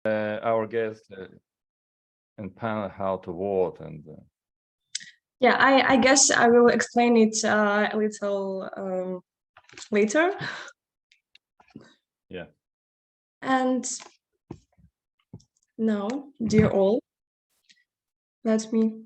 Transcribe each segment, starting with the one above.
our guest and panel how to vote and Yeah, I guess I will explain it a little later. Yeah. And now, dear all, let me.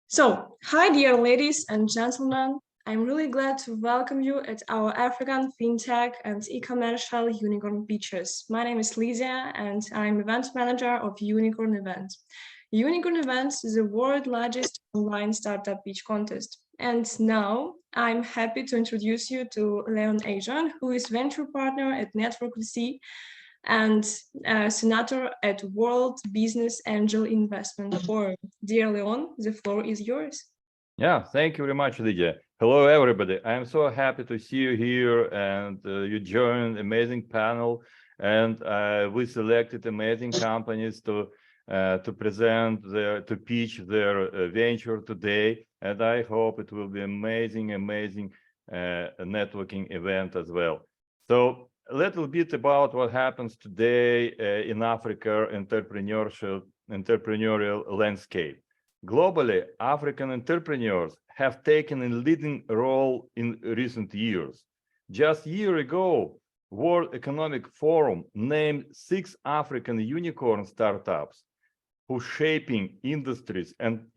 So, hi, dear ladies and gentlemen. I'm really glad to welcome you at our African FinTech and e-commercial Unicorn Beaches. My name is Lysia, and I'm event manager of Unicorn.Events. Unicorn.Events is the world's largest online startup beach contest. And now I'm happy to introduce you to Leon Asian, who is venture partner at Network VC and senator at World Business Angel Investment Forum. Dear Leon, the floor is yours. Yeah, thank you very much, Lydia. Hello, everybody. I'm so happy to see you here, and you joined amazing panel, and we selected amazing companies to present to pitch their venture today, and I hope it will be amazing networking event as well. So a little bit about what happens today in Africa entrepreneurial landscape. Globally, African entrepreneurs have taken a leading role in recent years. Just a year ago, World Economic Forum named 6 African unicorn startups who shaping industries and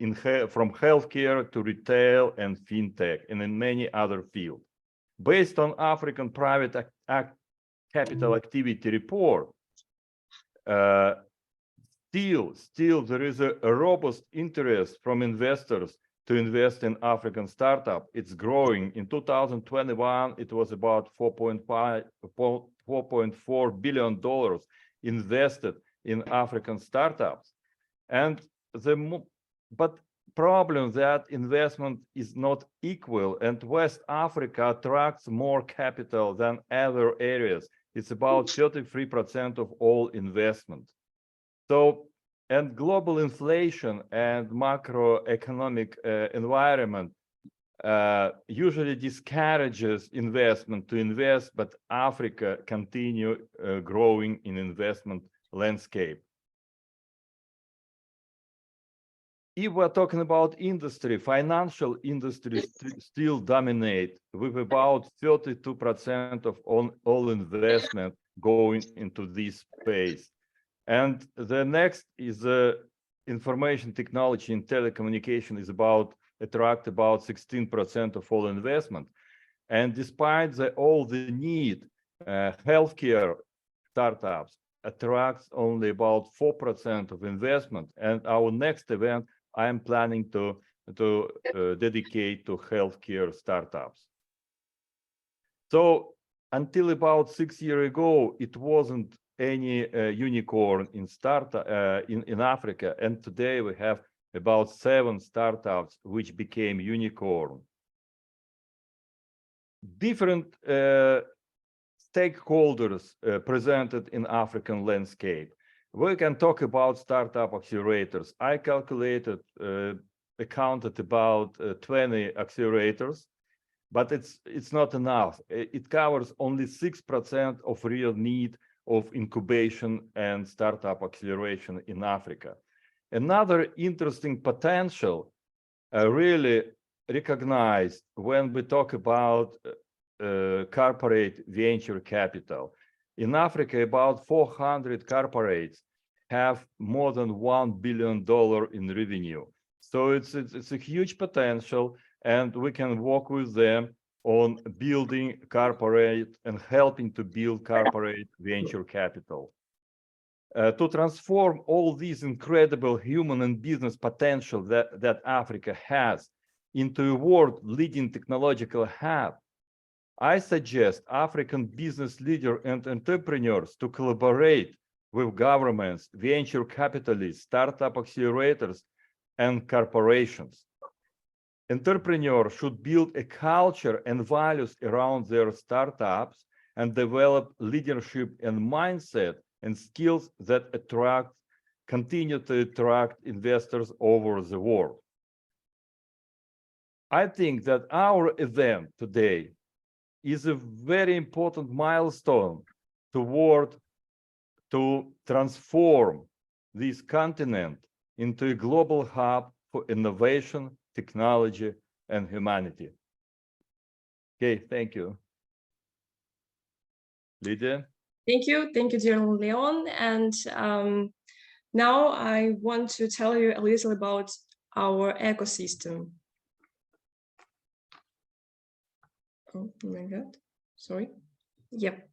from healthcare to retail and fintech and in many other fields. Based on African private capital activity report, Still, there is a robust interest from investors to invest in African startup. It's growing. In 2021, it was about $4.4 billion invested in African startups. And but problem that investment is not equal, and West Africa attracts more capital than other areas. It's about 33% of all investment. So, and global inflation and macroeconomic environment usually discourages investment to invest, but Africa continue growing in investment landscape. If we're talking about industry, financial industry still dominate with about 32% of all investment going into this space. And the next is information technology and telecommunication is attract about 16% of all investment. And despite all the need, healthcare startups attracts only about 4% of investment. And our next event, I am planning to dedicate to healthcare startups. So until about 6 years ago, it wasn't any unicorn in in Africa, and today we have about 7 startups which became unicorn. Different stakeholders presented in African landscape. We can talk about startup accelerators. I calculated, counted about 20 accelerators, but it's not enough. It covers only 6% of real need of incubation and startup acceleration in Africa. Another interesting potential really recognized when we talk about corporate venture capital. In Africa, about 400 corporates have more than $1 billion in revenue. So it's a huge potential, and we can work with them on building corporate and helping to build corporate venture capital. To transform all these incredible human and business potential that Africa has into a world-leading technological hub, I suggest African business leaders and entrepreneurs to collaborate with governments, venture capitalists, startup accelerators, and corporations. Entrepreneurs should build a culture and values around their startups and develop leadership and mindset and skills that continue to attract investors over the world. I think that our event today is a very important milestone toward to transform this continent into a global hub for innovation, technology, and humanity. Okay, thank you. Lydia? Thank you, dear Leon. And now I want to tell you a little about our ecosystem. Oh my God, sorry. Yep.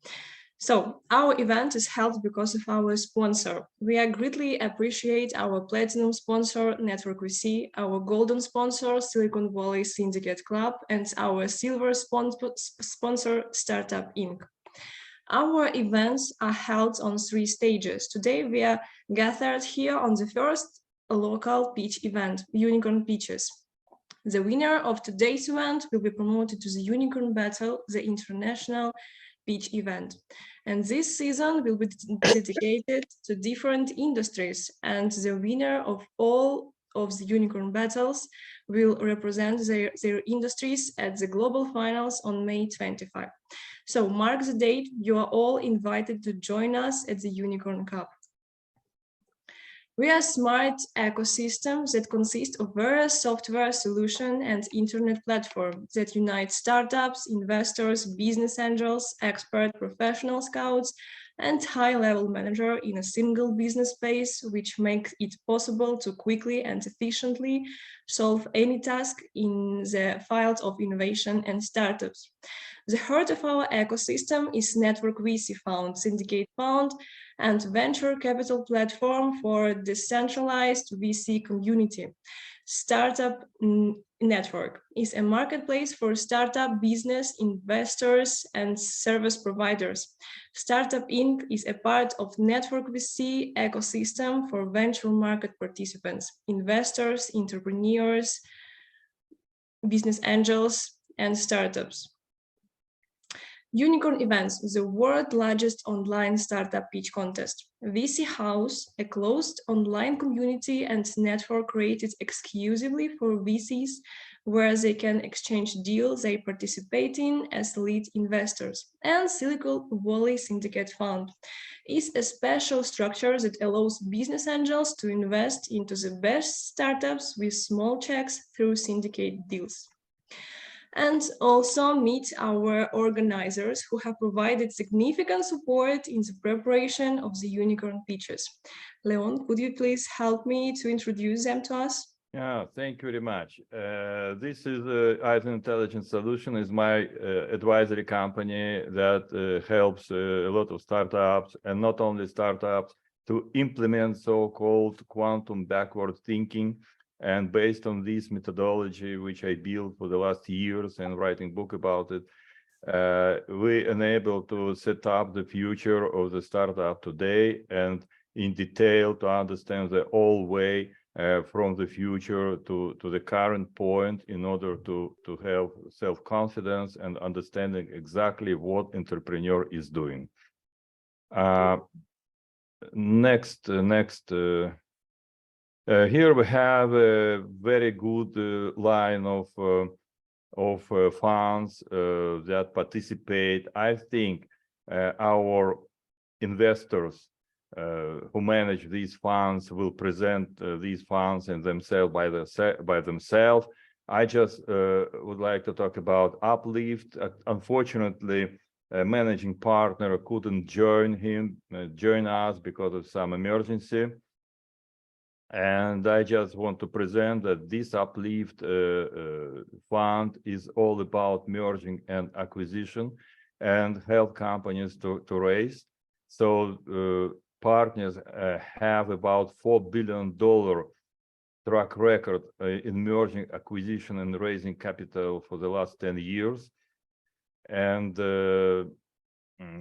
So our event is held because of our sponsor. We greatly appreciate our platinum sponsor, Network VC, our golden sponsor, Silicon Valley Syndicate Club, and our silver sponsor, Startup Inc. Our events are held on 3 stages. Today, we are gathered here on the first local pitch event, Unicorn Pitches. The winner of today's event will be promoted to the Unicorn Battle, the international pitch event. And this season will be dedicated to different industries, and the winner of all of the Unicorn Battles will represent their industries at the global finals on May 25. So mark the date. You are all invited to join us at the Unicorn Cup. We are a smart ecosystem that consists of various software solutions and internet platforms that unite startups, investors, business angels, expert professional scouts, and high-level manager in a single business space, which makes it possible to quickly and efficiently solve any task in the field of innovation and startups. The heart of our ecosystem is Network VC Fund, Syndicate Fund, and venture capital platform for decentralized VC community. Startup Network is a marketplace for startup business investors and service providers. Startup Inc. is a part of Network VC ecosystem for venture market participants, investors, entrepreneurs, business angels, and startups. Unicorn.Events, the world's largest online startup pitch contest. VC House, a closed online community and network created exclusively for VCs, where they can exchange deals they participate in as lead investors. And Silicon Valley Syndicate Fund is a special structure that allows business angels to invest into the best startups with small checks through syndicate deals. And also meet our organizers who have provided significant support in the preparation of the unicorn pitches. Leon, could you please help me to introduce them to us? Yeah, thank you very much. This is Item Intelligence Solution is my advisory company that helps a lot of startups, and not only startups, to implement so-called quantum backward thinking. And based on this methodology, which I built for the last years and writing book about it, we enable to set up the future of the startup today and in detail to understand the whole way from the future to the current point in order to have self-confidence and understanding exactly what entrepreneur is doing. Here we have a very good line of funds that participate. I think our investors who manage these funds will present these funds and themselves by themselves. I just would like to talk about Uplift. Unfortunately, a managing partner couldn't join us because of some emergency. And I just want to present that this Uplift fund is all about merging and acquisition and help companies to raise. So partners have about $4 billion track record in merging, acquisition, and raising capital for the last 10 years. And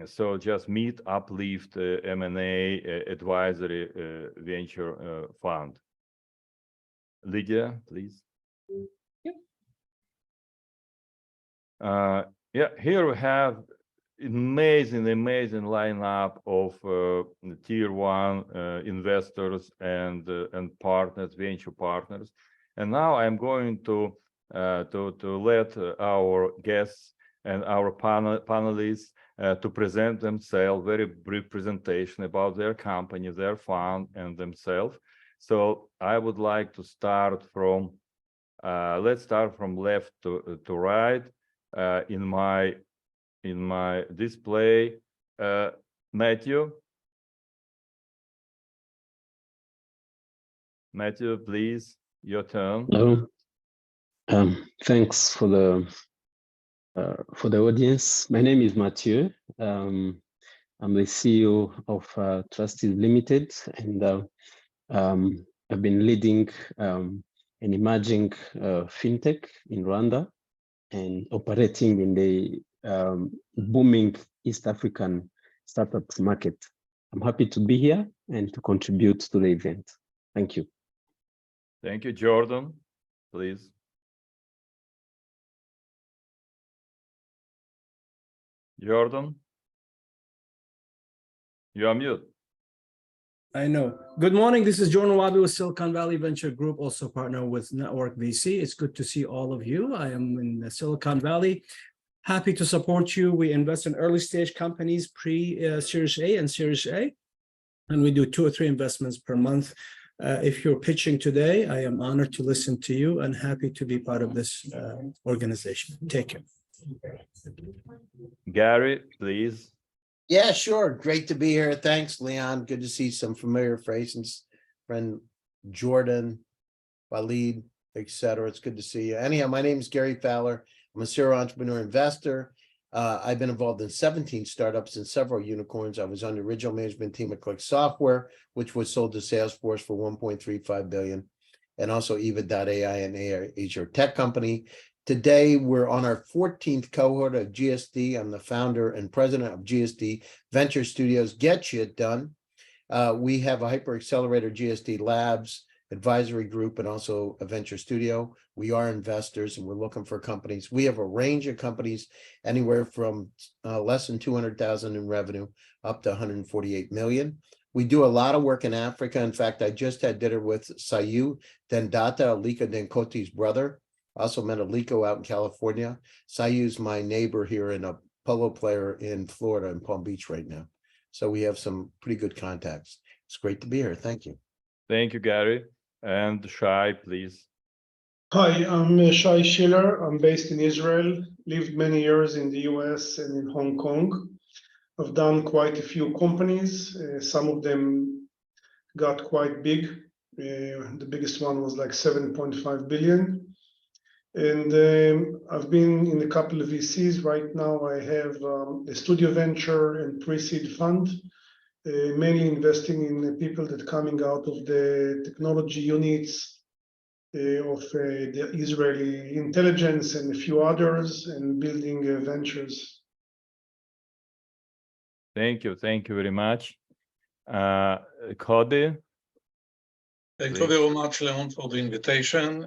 so just meet Uplift M&A Advisory Venture Fund. Lydia, please. Yep. Yeah, here we have amazing lineup of tier 1 investors and partners, venture partners. And now I'm going to let our guests and our panelists to present themselves, very brief presentation about their company, their fund, and themselves. So I would like to start from, let's start from left to right. In my display, Matthew. Matthew, please, your turn. Hello. Thanks for the audience. My name is Mathieu. I'm the CEO of Trusted Limited, and I've been leading an emerging fintech in Rwanda and operating in the booming East African startups market. I'm happy to be here and to contribute to the event. Thank you. Thank you, Jordan. Please. Jordan, you are mute. I know. Good morning. This is Jordan Wabi with Silicon Valley Venture Group, also partner with Network VC. It's good to see all of you. I am in Silicon Valley. Happy to support you. We invest in early stage companies, pre-Series A and Series A, and we do 2 or 3 investments per month. If you're pitching today, I am honored to listen to you and happy to be part of this organization. Take care. Gary, please. Yeah, sure. Great to be here. Thanks, Leon. Good to see some familiar faces. Friend Jordan, Walid, etc. It's good to see you. Anyhow, my name is Gary Fowler. I'm a serial entrepreneur investor. I've been involved in 17 startups and several unicorns. I was on the original management team at Click Software, which was sold to Salesforce for $1.35 billion, and also Eva.ai, an Azure tech company. Today, we're on our 14th cohort of GSD. I'm the founder and president of GSD Venture Studios. Get Shit Done. We have a hyper accelerator, GSD Labs, advisory group, and also a venture studio. We are investors and we're looking for companies. We have a range of companies anywhere from less than 200,000 in revenue up to 148 million. We do a lot of work in Africa. In fact, I just had dinner with Sayu Dendata, Aliko Dankoti's brother. Also met Aliko out in California. Sayu's my neighbor here and a polo player in Florida in Palm Beach right now. So we have some pretty good contacts. It's great to be here. Thank you. Thank you, Gary. And Shai, please. Hi, I'm Shai Schiller. I'm based in Israel, lived many years in the US and in Hong Kong. I've done quite a few companies. Some of them got quite big. The biggest one was like 7.5 billion. And I've been in a couple of VCs. Right now, I have a studio venture and pre-seed fund, mainly investing in people that are coming out of the technology units of the Israeli intelligence and a few others, and building ventures. Thank you. Thank you very much. Cody. Thank you very much, Leon, for the invitation.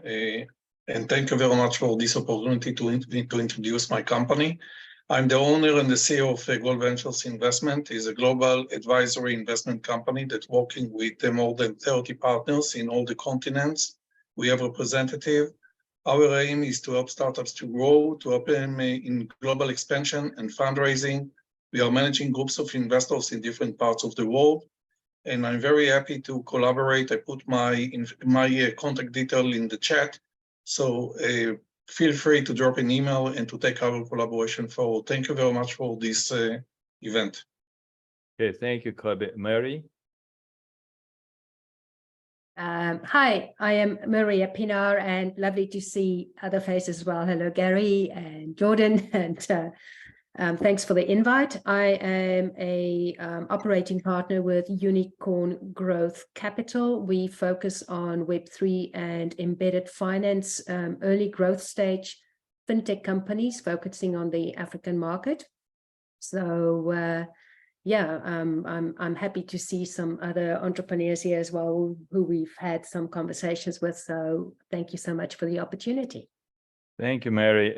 And thank you very much for this opportunity to introduce my company. I'm the owner and the CEO of Gold Ventures Investment. It's a global advisory investment company that's working with more than 30 partners in all the continents. We have representative. Our aim is to help startups to grow, to help them in global expansion and fundraising. We are managing groups of investors in different parts of the world. And I'm very happy to collaborate. I put my contact detail in the chat. So feel free to drop an email and to take our collaboration forward. Thank you very much for this event. Okay, thank you, Kobe. Mary? Hi, I am Maria Pinar, and lovely to see other faces as well. Hello, Gary and Jordan, and thanks for the invite. I am a operating partner with Unicorn Growth Capital. We focus on Web3 and embedded finance, early growth stage fintech companies focusing on the African market. So yeah, I'm happy to see some other entrepreneurs here as well who we've had some conversations with. So thank you so much for the opportunity. Thank you, Mary.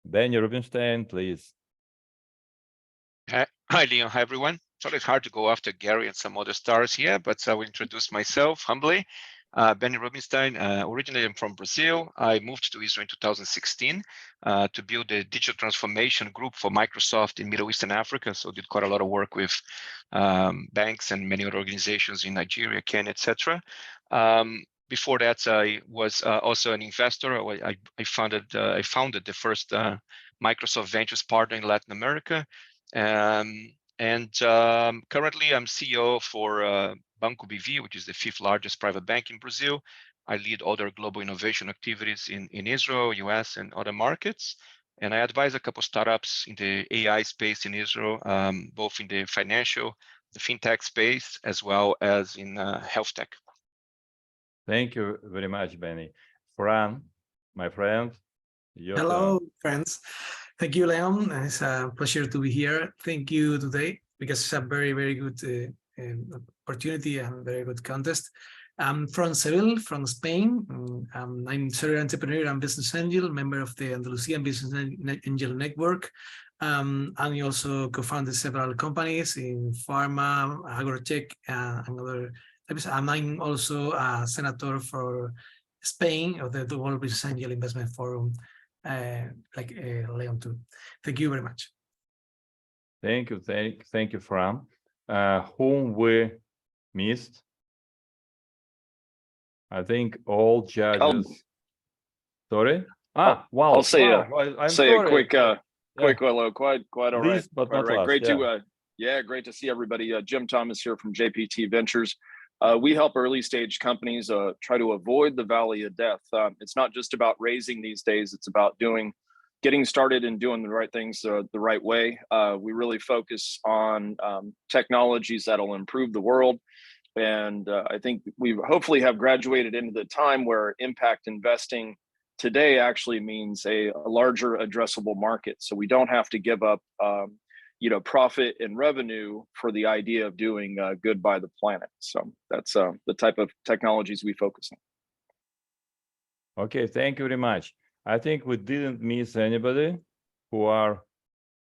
Benny Rubinstein, please. Hi, Leon. Hi, everyone. It's always hard to go after Gary and some other stars here, but I will introduce myself humbly. Benny Rubinstein. Originally, I'm from Brazil. I moved to Israel in 2016 to build a digital transformation group for Microsoft in Middle East and Africa. So did quite a lot of work with banks and many other organizations in Nigeria, Kenya, etc. Before that, I was also an investor. I founded the first Microsoft Ventures partner in Latin America. Currently, I'm CEO for Banco BV, which is the 5th largest private bank in Brazil. I lead other global innovation activities in Israel, US, and other markets. And I advise a couple startups in the AI space in Israel, both in the financial, the fintech space, as well as in health tech. Thank you very much, Benny. Fran, my friend. Hello, friends. Thank you, Leon. It's a pleasure to be here. Thank you today because it's a very, very good opportunity and very good contest. I'm from Seville, from Spain. I'm serial entrepreneur and business angel, member of the Andalusian Business Angel Network. I also co-founded several companies in pharma, agrotech, and other types. And I'm also a senator for Spain of the World Business Angel Investment Forum, like Leon too. Thank you very much. Thank you, Fran. Whom we missed? I think all judges. Sorry. Wow. I'll say I'm say sorry. a quick hello. Quite all right. Least, but Quite not right. last, Great yeah. to great to see everybody. Jim Thomas here from JPT Ventures. We help early stage companies try to avoid the valley of death. It's not just about raising these days. It's about getting started and doing the right things the right way. We really focus on technologies that'll improve the world. And I think we hopefully have graduated into the time where impact investing today actually means a larger addressable market. So we don't have to give up profit and revenue for the idea of doing good by the planet. So that's the type of technologies we focus on. Okay, thank you very much. I think we didn't miss anybody who are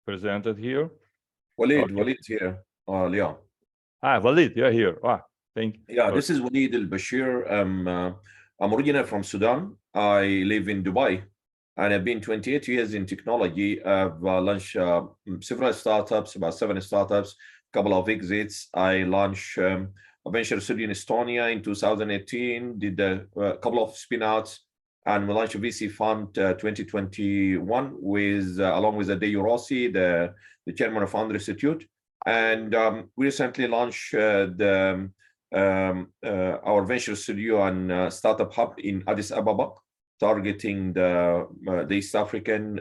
presented here. Walid here, Leon. Walid, you're here. Thank you. Yeah, this is Walid Al-Bashir. I'm originally from Sudan. I live in Dubai, and I've been 28 years in technology. I've launched several startups, about 7 startups, a couple of exits. I launched a venture studio in Estonia in 2018, did a couple of spin-outs, and we launched a VC fund 2021 with along with Adeo Rossi, the chairman of Founder Institute. And we recently launched our venture studio and startup hub in Addis Ababa, targeting the East African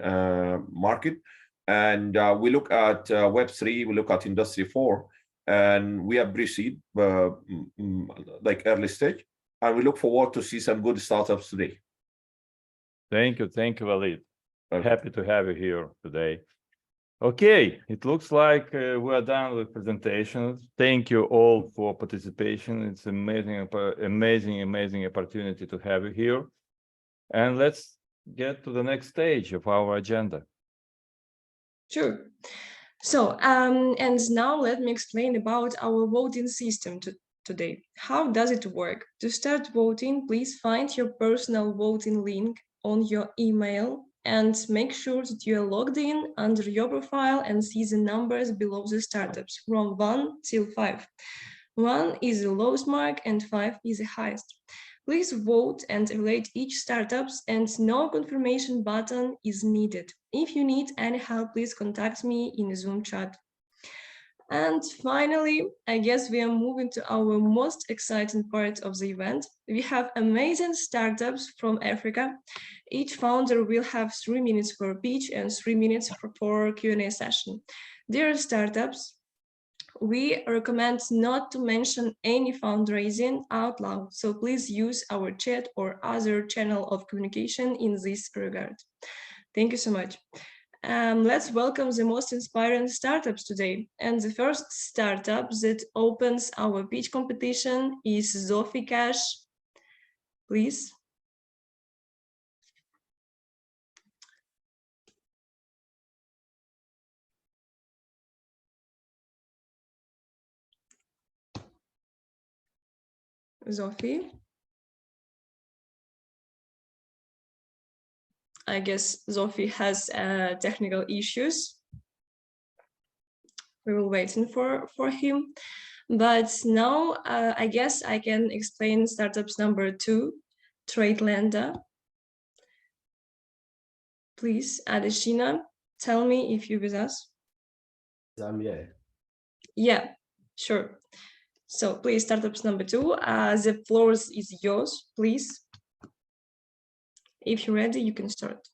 market. And we look at Web3, we look at Industry 4, and we have pre-seed, like early stage. And we look forward to see some good startups today. Thank you, Walid. Happy to have you here today. Okay, it looks like we are done with presentations. Thank you all for participation. It's amazing opportunity to have you here. And let's get to the next stage of our agenda. Sure. So, and now let me explain about our voting system today. How does it work? To start voting, please find your personal voting link on your email and make sure that you are logged in under your profile and see the numbers below the startups from 1 till 5. 1 is the lowest mark and 5 is the highest. Please vote and evaluate each startups, and no confirmation button is needed. If you need any help, please contact me in the Zoom chat. And finally, I guess we are moving to our most exciting part of the event. We have amazing startups from Africa. Each founder will have 3 minutes for a pitch and 3 minutes for Q&A session. Dear startups, we recommend not to mention any fundraising out loud, so please use our chat or other channel of communication in this regard. Thank you so much. Let's welcome the most inspiring startups today. And the first startup that opens our pitch competition is Zofi Cash. Please. Zofi. I guess Sophie has technical issues. We will waiting for him. But now I guess I can explain startups number 2, TradeLanda. Please, Adeshina, tell me if you're with us. I'm here. Yeah, sure. So please, startups number 2, the floor is yours, please. If you're ready, you can start.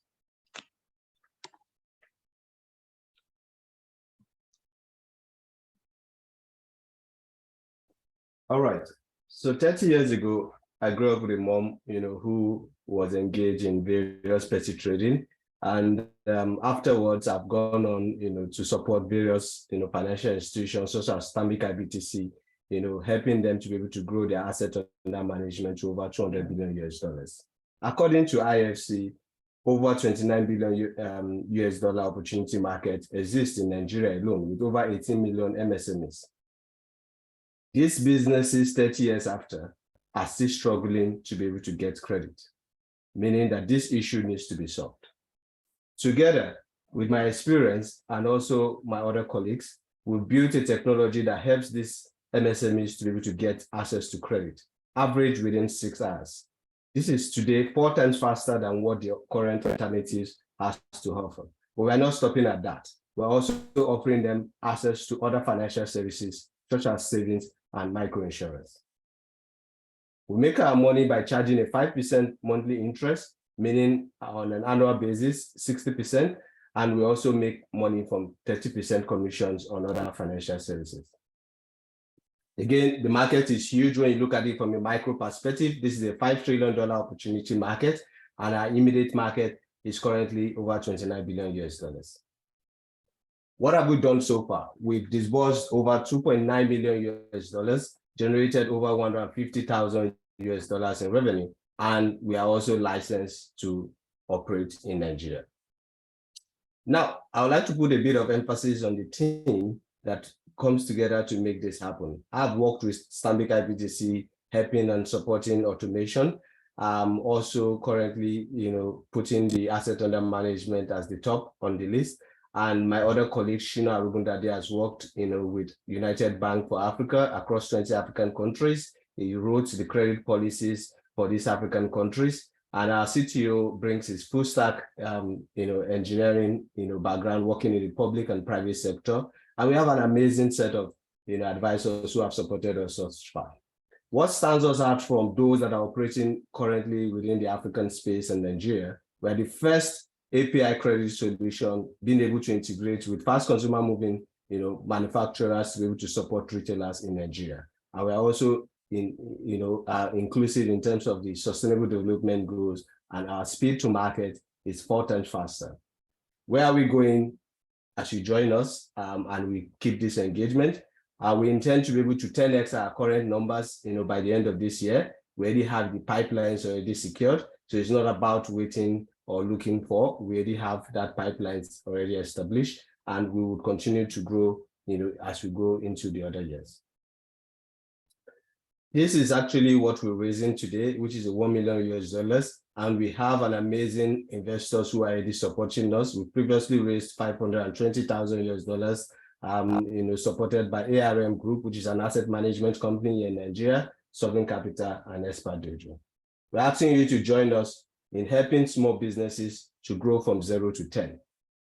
All right. So 30 years ago, I grew up with a mom, who was engaged in various petty trading. And afterwards, I've gone on, to support various, financial institutions such as Stanbic IBTC, helping them to be able to grow their asset under management to over $200 billion. According to IFC, over 29 billion US dollar opportunity market exists in Nigeria alone, with over 18 million MSMEs. These businesses 30 years after are still struggling to be able to get credit, meaning that this issue needs to be solved. Together with my experience and also my other colleagues, we built a technology that helps these MSMEs to be able to get access to credit, average within 6 hours. This is today 4 times faster than what the current alternatives has to offer. But we're not stopping at that. We're also offering them access to other financial services, such as savings and microinsurance. We make our money by charging a 5% monthly interest, meaning on an annual basis, 60%, and we also make money from 30% commissions on other financial services. Again, the market is huge when you look at it from a micro perspective. This is a $5 trillion opportunity market, and our immediate market is currently over 29 billion US dollars. What have we done so far? We've disbursed over 2.9 million US dollars, generated over 150,000 US dollars in revenue, and we are also licensed to operate in Nigeria. Now, I would like to put a bit of emphasis on the team that comes together to make this happen. I've worked with Stanbic IBTC, helping and supporting automation. Also currently, putting the asset under management as the top on the list. And my other colleague, Shina Arugundade, has worked, with United Bank for Africa across 20 African countries. He wrote the credit policies for these African countries. And our CTO brings his full stack, engineering, background, working in the public and private sector. And we have an amazing set of, advisors who have supported us thus far. What stands us out from those that are operating currently within the African space in Nigeria? We're the first API credit solution being able to integrate with fast consumer moving, manufacturers to be able to support retailers in Nigeria. And we're also inclusive in terms of the sustainable development goals, and our speed to market is 4 times faster. Where are we going as you join us and we keep this engagement? We intend to be able to 10x our current numbers, by the end of this year. We already have the pipelines already secured. So it's not about waiting or looking for. We already have that pipelines already established, and we will continue to grow, as we go into the other years. This is actually what we're raising today, which is $1 million US dollars. And we have an amazing investors who are already supporting us. We previously raised 520,000 US dollars, supported by ARM Group, which is an asset management company in Nigeria, Sovereign Capital, and Expert Dojo. We're asking you to join us in helping small businesses to grow from 0 to 10.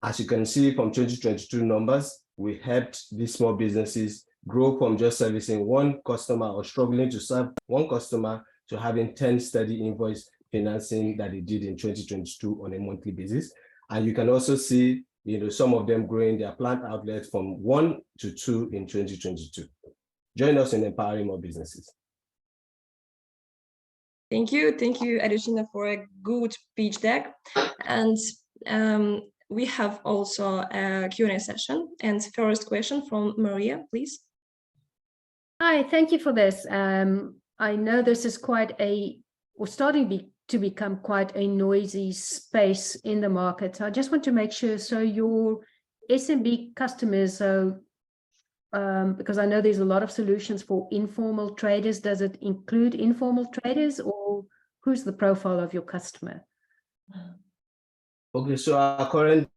As you can see from 2022 numbers, we helped these small businesses grow from just servicing one customer or struggling to serve one customer to having 10 steady invoice financing that they did in 2022 on a monthly basis. And you can also see, some of them growing their plant outlets from 1 to 2 in 2022. Join us in empowering more businesses. Thank you, Adeshina, for a good pitch deck. And we have also a Q&A session. And first question from Maria, please. Hi, thank you for this. I know this is starting to become quite a noisy space in the market. So I just want to make sure, so your SMB customers, because I know there's a lot of solutions for informal traders. Does it include informal traders, or who's the profile of your customer? Okay, so our current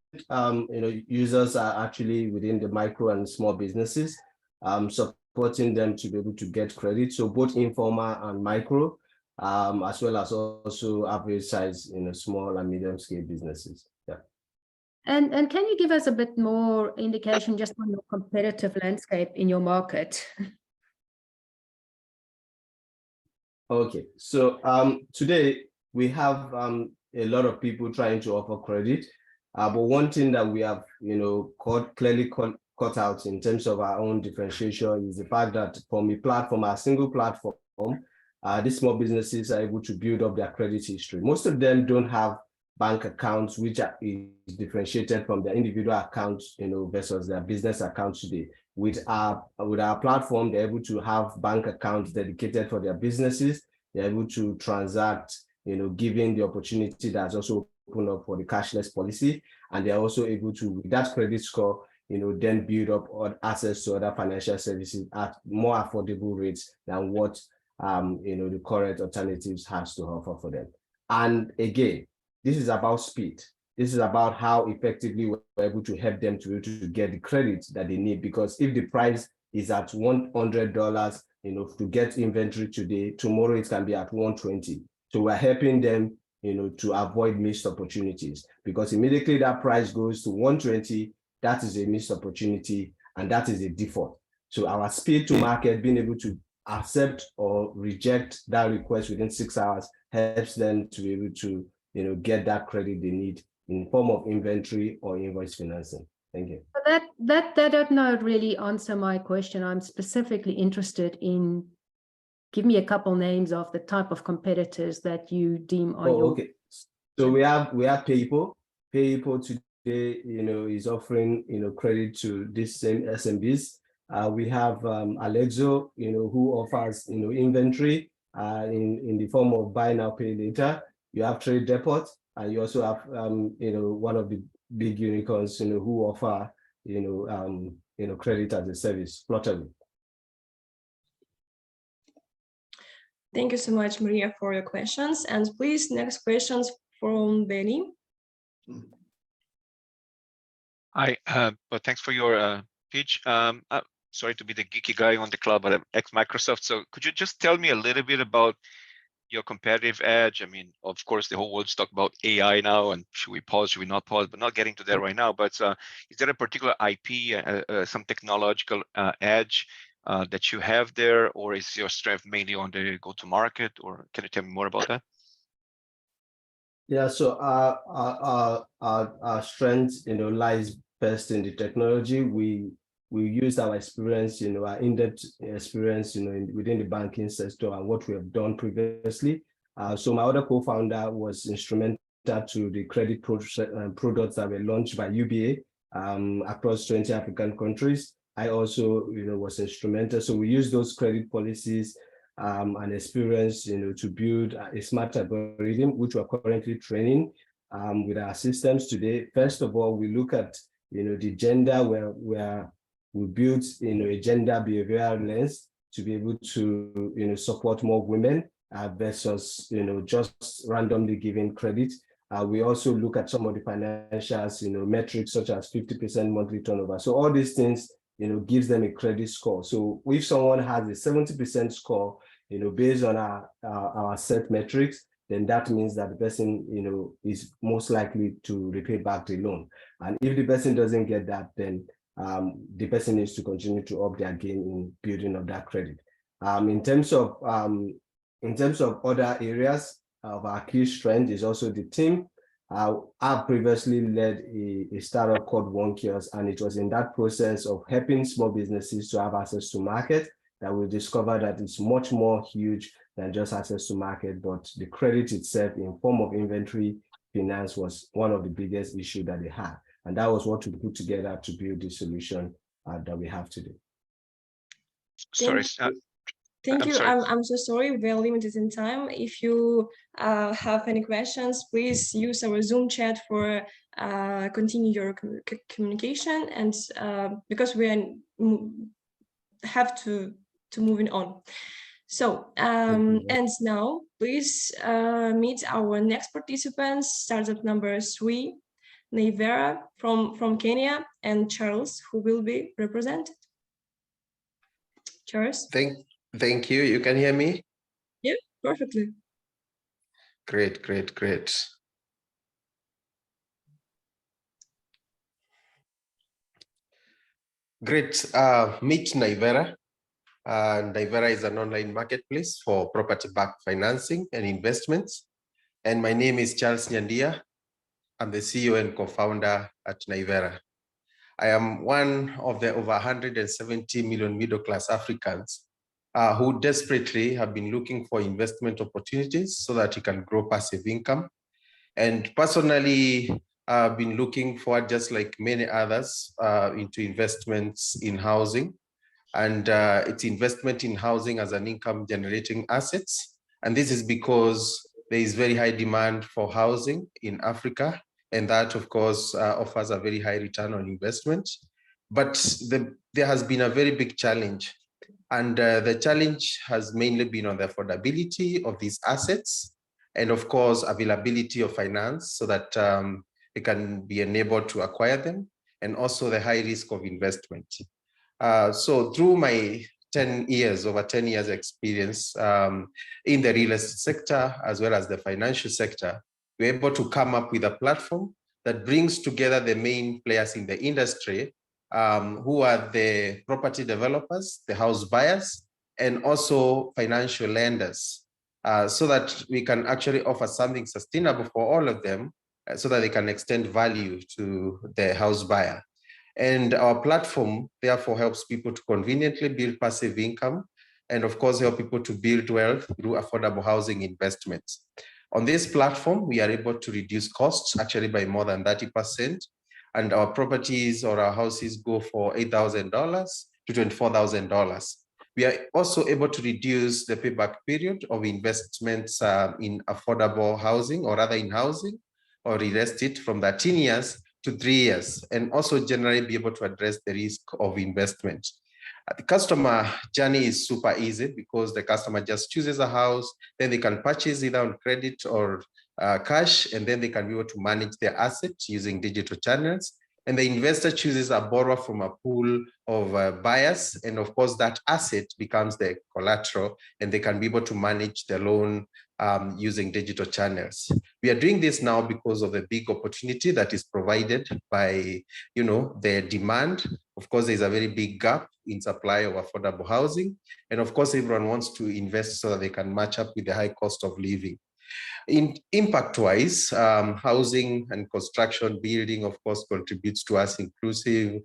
users are actually within the micro and small businesses, supporting them to be able to get credit. So both informal and micro, as well as also average size, small and medium scale businesses. Yeah. And can you give us a bit more indication just on your competitive landscape in your market? Okay, so today we have a lot of people trying to offer credit, but one thing that we have clearly cut out in terms of our own differentiation is the fact that from a single platform, these small businesses are able to build up their credit history. Most of them don't have bank accounts, which is differentiated from their individual accounts, versus their business accounts today. With our platform, they're able to have bank accounts dedicated for their businesses. They're able to transact, given the opportunity that's also opened up for the cashless policy. And they're also able to, with that credit score, then build up access to other financial services at more affordable rates than what the current alternatives has to offer for them. And again, this is about speed. This is about how effectively we're able to help them to be able to get the credit that they need. Because if the price is at $100, to get inventory today, tomorrow it can be at $120. So we're helping them, to avoid missed opportunities. Because immediately that price goes to $120, that is a missed opportunity, and that is a default. So our speed to market, being able to accept or reject that request within 6 hours, helps them to be able to get that credit they need in form of inventory or invoice financing. Thank you. That does not really answer my question. I'm specifically interested in, give me a couple names of the type of competitors that you deem are your. Okay. So we have PayPal. PayPal today, is offering credit to these same SMBs. We have Alexo, who offers inventory in the form of buy now, pay later. You have Trade Depot, and you also have one of the big unicorns, who offer credit as a service, Flutterly. Thank you so much, Maria, for your questions. And please, next questions from Benny. Hi, but thanks for your pitch. Sorry to be the geeky guy on the club, but I'm ex-Microsoft. So could you just tell me a little bit about your competitive edge? I mean, of course, the whole world's talking about AI now, and should we pause, should we not pause? But not getting to that right now. But is there a particular IP, some technological edge that you have there, or is your strength mainly on the go-to-market? Or can you tell me more about that? Yeah, so our strength, lies best in the technology. We used our experience, our in-depth experience, within the banking sector and what we have done previously. So my other co-founder was instrumental to the credit products that were launched by UBA across 20 African countries. I also, was instrumental. So we use those credit policies and experience, to build a smart algorithm, which we're currently training with our systems today. First of all, we look at, the gender where we built, a gender behavioral lens to be able to, support more women versus, just randomly giving credit. We also look at some of the financials, metrics such as 50% monthly turnover. So all these things, gives them a credit score. So if someone has a 70% score, based on our set metrics, then that means that the person, is most likely to repay back the loan. And if the person doesn't get that, then the person needs to continue to up their game in building up that credit. In terms of other areas of our key strength is also the team. I previously led a startup called One Kiosk, and it was in that process of helping small businesses to have access to market that we discovered that it's much more huge than just access to market, but the credit itself in form of inventory finance was one of the biggest issues that they had. And that was what we put together to build the solution that we have today. Sorry. Thank you. I'm so sorry, we're limited in time. If you have any questions, please use our Zoom chat for continue your communication, and because we have to moving on. So and now please meet our next participants, startup number 3, Naivera from Kenya, and Charles, who will be represented. Charles? Thank you. You can hear me? Yeah, perfectly. Great, great, great. Great. Meet Naivera. Naivera is an online marketplace for property-backed financing and investments. And my name is Charles Nyandia. I'm the CEO and co-founder at Naivera. I am one of the over 170 million middle-class Africans who desperately have been looking for investment opportunities so that you can grow passive income. And personally, I've been looking for, just like many others, into investments in housing. And it's investment in housing as an income generating assets. And this is because there is very high demand for housing in Africa. And that, of course, offers a very high return on investment. But there has been a very big challenge. And the challenge has mainly been on the affordability of these assets and, of course, availability of finance so that they can be enabled to acquire them, and also the high risk of investment. So through my over 10 years experience in the real estate sector, as well as the financial sector, we're able to come up with a platform that brings together the main players in the industry, who are the property developers, the house buyers, and also financial lenders, so that we can actually offer something sustainable for all of them, so that they can extend value to the house buyer. And our platform, therefore, helps people to conveniently build passive income and, of course, help people to build wealth through affordable housing investments. On this platform, we are able to reduce costs actually by more than 30%. And our properties or our houses go for $8,000 to $24,000. We are also able to reduce the payback period of investments in affordable housing, or rather in housing or real estate, from 13 years to 3 years, and also generally be able to address the risk of investment. The customer journey is super easy because the customer just chooses a house, then they can purchase either on credit or cash, and then they can be able to manage their assets using digital channels. And the investor chooses a borrower from a pool of buyers, and of course that asset becomes the collateral, and they can be able to manage the loan using digital channels. We are doing this now because of the big opportunity that is provided by, the demand. Of course, there's a very big gap in supply of affordable housing, and of course, everyone wants to invest so that they can match up with the high cost of living. In impact-wise, housing and construction building, of course, contributes to us inclusive,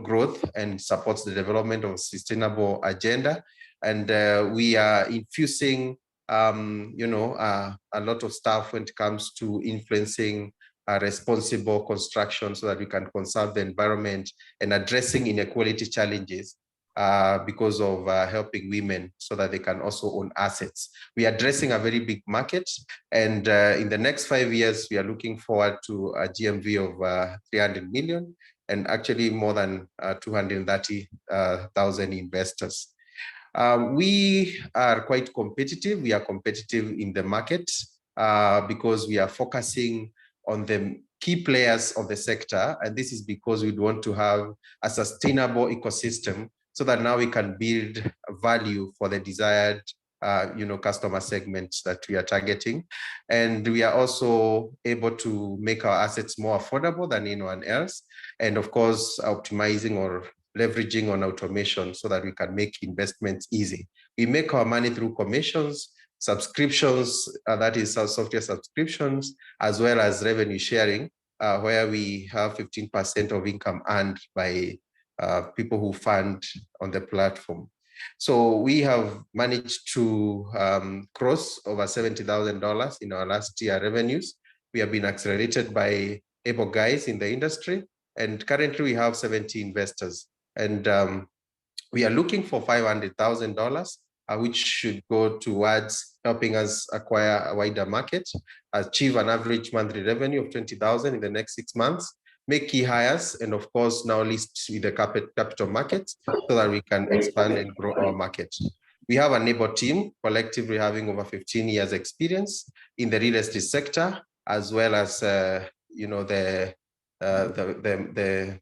growth, and supports the development of a sustainable agenda. And we are infusing, a lot of stuff when it comes to influencing responsible construction so that we can conserve the environment and addressing inequality challenges. Because of helping women so that they can also own assets. We are addressing a very big market, and in the next 5 years, we are looking forward to a GMV of 300 million, and actually more than 230,000 investors. We are quite competitive. We are competitive in the market because we are focusing on the key players of the sector, and this is because we want to have a sustainable ecosystem so that now we can build value for the desired, customer segments that we are targeting. And we are also able to make our assets more affordable than anyone else. And of course, optimizing or leveraging on automation so that we can make investments easy. We make our money through commissions, subscriptions, that is our software subscriptions, as well as revenue sharing, where we have 15% of income earned by people who fund on the platform. So we have managed to cross over $70,000 in our last year revenues. We have been accelerated by able guys in the industry, and currently we have 70 investors. And we are looking for $500,000, which should go towards helping us acquire a wider market, achieve an average monthly revenue of 20,000 in the next 6 months, make key hires, and of course now list with the capital markets so that we can expand and grow our market. We have a neighbor team, collectively having over 15 years experience in the real estate sector, as well as the the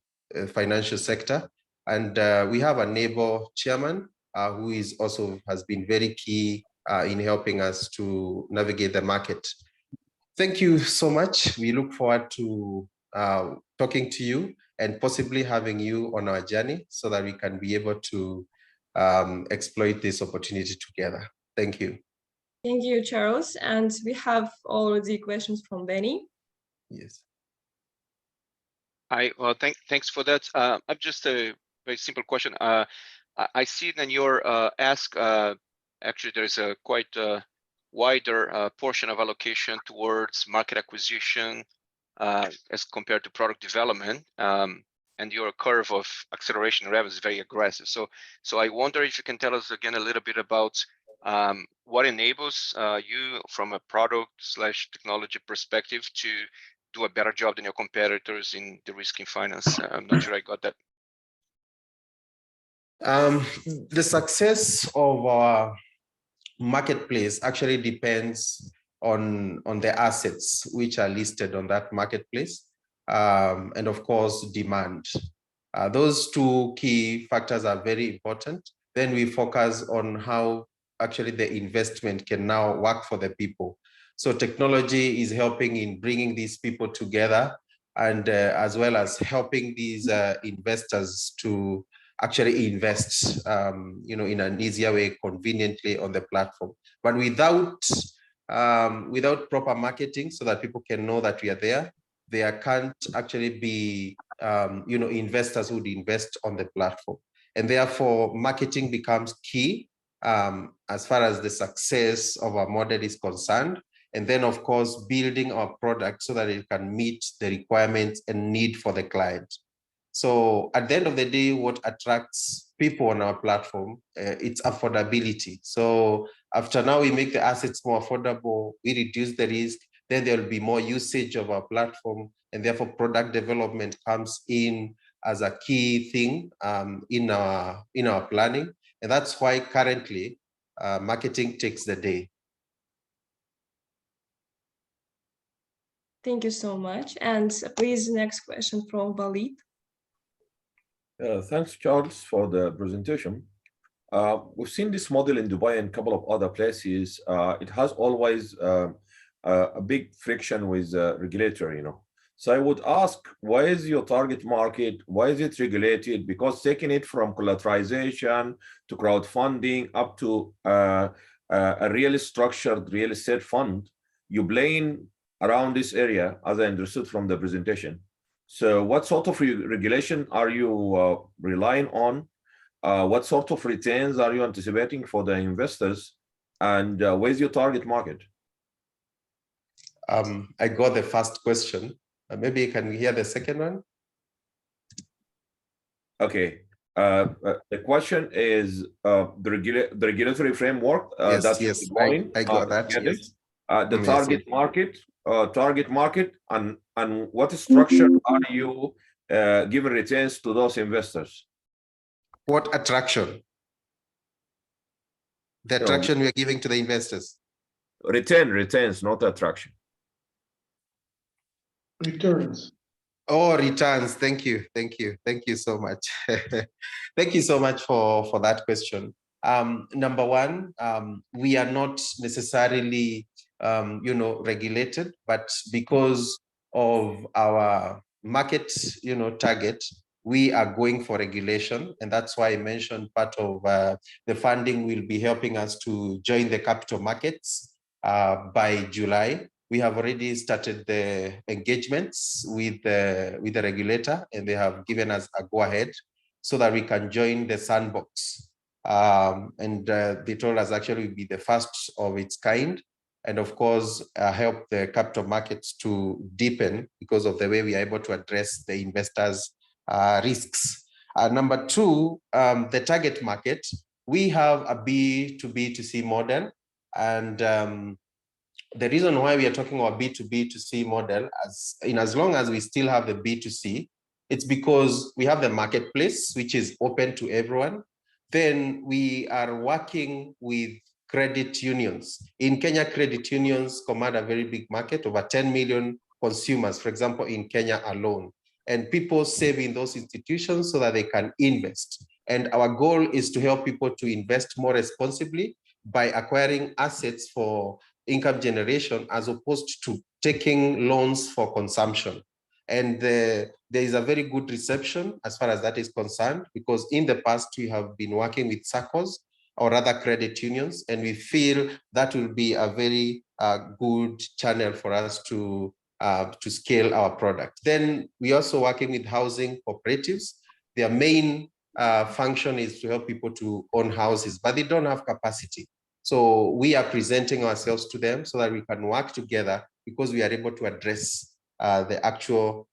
financial sector. And we have a neighbor chairman who is also has been very key in helping us to navigate the market. Thank you so much. We look forward to talking to you and possibly having you on our journey so that we can be able to exploit this opportunity together. Thank you. Thank you, Charles. And we have already questions from Benny. Yes. Thanks for that. I've just a very simple question. I see in your ask, actually there is a quite wider portion of allocation towards market acquisition as compared to product development. And your curve of acceleration revenue is very aggressive. So I wonder if you can tell us again a little bit about what enables you from a product/technology perspective to do a better job than your competitors in the risk in finance. I'm not sure I got that. The success of our marketplace actually depends on the assets which are listed on that marketplace, and of course, demand. Those two key factors are very important. Then we focus on how actually the investment can now work for the people. So technology is helping in bringing these people together, and as well as helping these investors to actually invest, in an easier way, conveniently on the platform. But without proper marketing, so that people can know that we are there can't actually be, investors who would invest on the platform, and therefore marketing becomes key as far as the success of our model is concerned. And then, of course, building our product so that it can meet the requirements and need for the client. So at the end of the day, what attracts people on our platform, it's affordability. So after now we make the assets more affordable, we reduce the risk, then there will be more usage of our platform, and therefore product development comes in as a key thing in our planning. And that's why currently marketing takes the day. Thank you so much. And please, next question from Walid. Thanks, Charles, for the presentation. We've seen this model in Dubai and a couple of other places. It has always a big friction with regulator, So I would ask, why is your target market, why is it regulated? Because taking it from collateralization to crowdfunding up to a really structured real estate fund, you playing around this area, as I understood from the presentation. So what sort of regulation are you relying on? What sort of returns are you anticipating for the investors? And where's your target market? I got the first question. Maybe you can hear the second one. Okay. The question is the regulatory framework. Yes, I got that. Yes. The target market, and what structure are you giving returns to those investors? What attraction? The attraction we are giving to the investors. Returns, not attraction. Returns. Oh, returns. Thank you so much. Thank you so much for that question. Number one, we are not necessarily regulated, but because of our market target, we are going for regulation, and that's why I mentioned part of the funding will be helping us to join the capital markets by July. We have already started the engagements with the regulator, and they have given us a go-ahead so that we can join the sandbox. And they told us actually will be the first of its kind, and of course help the capital markets to deepen because of the way we are able to address the investors' risks. Number two, the target market. We have a B2B2C model, and the reason why we are talking about B2B2C model, as long as we still have the B2C, it's because we have the marketplace, which is open to everyone. Then we are working with credit unions. In Kenya, credit unions command a very big market, over 10 million consumers, for example, in Kenya alone. and people save in those institutions so that they can invest. And our goal is to help people to invest more responsibly by acquiring assets for income generation as opposed to taking loans for consumption. And there is a very good reception as far as that is concerned, because in the past we have been working with SACCOs or other credit unions, and we feel that will be a very good channel for us to scale our product. Then we also working with housing cooperatives. Their main function is to help people to own houses, but they don't have capacity. So we are presenting ourselves to them so that we can work together, because we are able to address the actual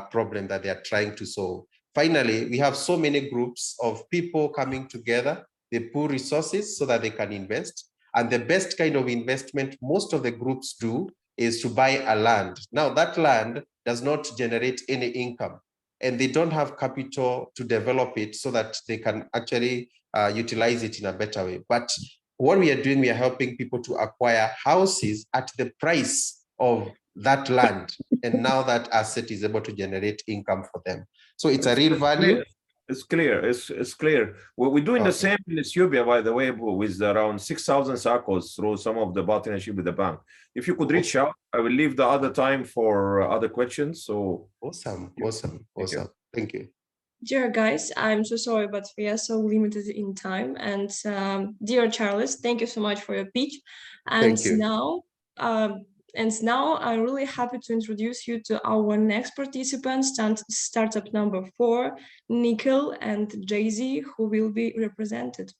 problem that they are trying to solve. Finally, we have so many groups of people coming together. They pool resources so that they can invest. And the best kind of investment most of the groups do is to buy a land. Now, that land does not generate any income, and they don't have capital to develop it so that they can actually utilize it in a better way. But what we are doing, we are helping people to acquire houses at the price of that land. And now that asset is able to generate income for them. So it's a real value. It's clear. It's clear. We're doing the same in Ethiopia, by the way, with around 6,000 SACCOs through some of the partnership with the bank. If you could reach out, I will leave the other time for other questions. So awesome. Thank you. Dear guys, I'm so sorry, but we are so limited in time. And dear Charles, thank you so much for your pitch. And thank you. Now I'm really happy to introduce you to our next participant, startup number 4, Nikhil and Jay-Z, who will be represented.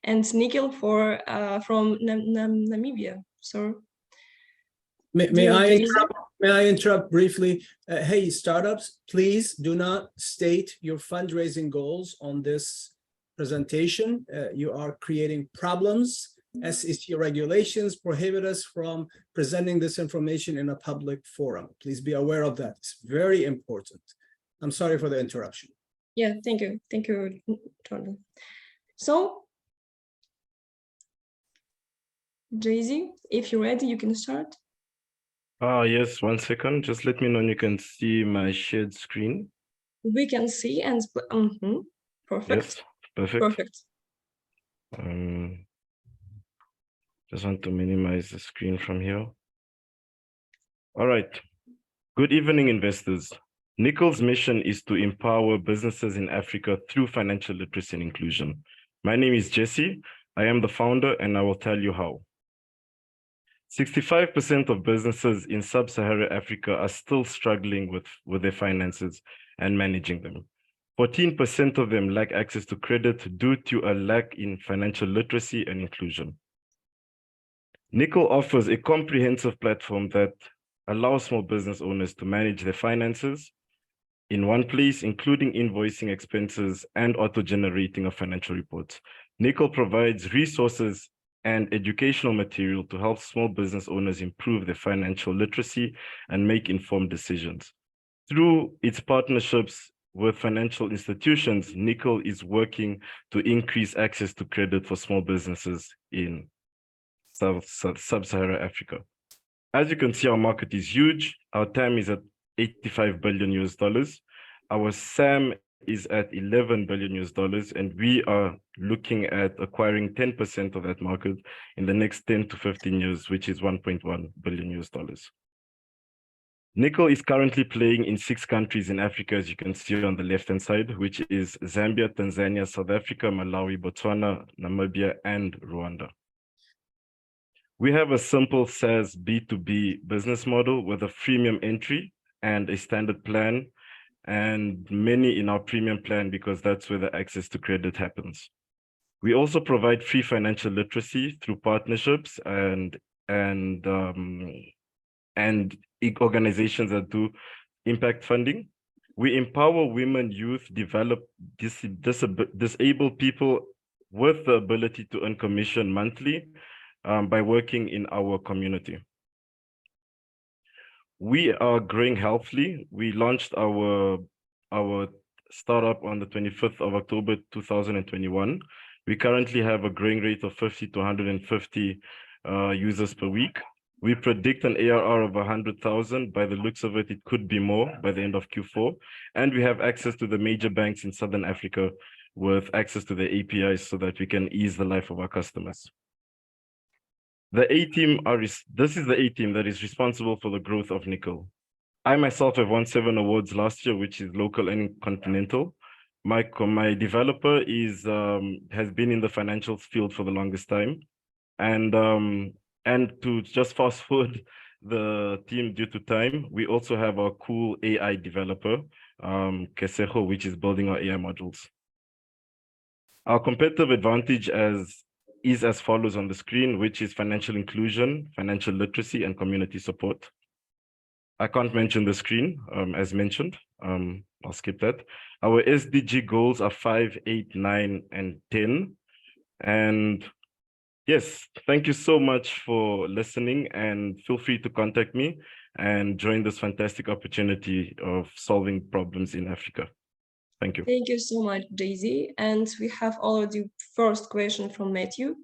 And Nikhil from Namibia. So May I interrupt briefly? Hey, startups, please do not state your fundraising goals on this presentation. You are creating problems. SEC regulations prohibit us from presenting this information in a public forum. Please be aware of that. It's very important. I'm sorry for the interruption. Yeah, thank you. Thank you, Jordan. So, Jay-Z, if you're ready, you can start. Yes, 1 second. Just let me know when you can see my shared screen. We can see and perfect. Yes, perfect. Perfect. Just want to minimize the screen from here. All right. Good evening, investors. Nikhil's mission is to empower businesses in Africa through financial literacy and inclusion. My name is Jesse. I am the founder, and I will tell you how. 65% of businesses in sub-Saharan Africa are still struggling with their finances and managing them. 14% of them lack access to credit due to a lack in financial literacy and inclusion. Nikhil offers a comprehensive platform that allows small business owners to manage their finances in one place, including invoicing expenses and auto-generating of financial reports. Nikhil provides resources and educational material to help small business owners improve their financial literacy and make informed decisions. Through its partnerships with financial institutions, Nikhil is working to increase access to credit for small businesses in sub-Saharan Africa. As you can see, our market is huge. Our TAM is at $85 billion. Our SAM is at $11 billion, and we are looking at acquiring 10% of that market in the next 10 to 15 years, which is $1.1 billion. Nikhil is currently playing in 6 countries in Africa, as you can see on the left-hand side, which is Zambia, Tanzania, South Africa, Malawi, Botswana, Namibia, and Rwanda. We have a simple SaaS B2B business model with a freemium entry and a standard plan, and many in our premium plan because that's where the access to credit happens. We also provide free financial literacy through partnerships and organizations that do impact funding. We empower women, youth, disabled people with the ability to earn commission monthly by working in our community. We are growing healthily. We launched our startup on the 25th of October 2021. We currently have a growing rate of 50 to 150 users per week. We predict an ARR of 100,000. By the looks of it, it could be more by the end of Q4. And we have access to the major banks in Southern Africa with access to the APIs so that we can ease the life of our customers. The A team this is the A team that is responsible for the growth of Nickel. I myself have won 7 awards last year, which is local and continental. My developer has been in the financial field for the longest time. And to just fast forward the team due to time, we also have our cool AI developer, Keseho, which is building our AI modules. Our competitive advantage is as follows on the screen, which is financial inclusion, financial literacy, and community support. I can't mention the screen, as mentioned. I'll skip that. Our SDG goals are 5, 8, 9, and 10. And yes, thank you so much for listening, and feel free to contact me and join this fantastic opportunity of solving problems in Africa. Thank you. Thank you so much, Daisy. And we have already first question from Matthew.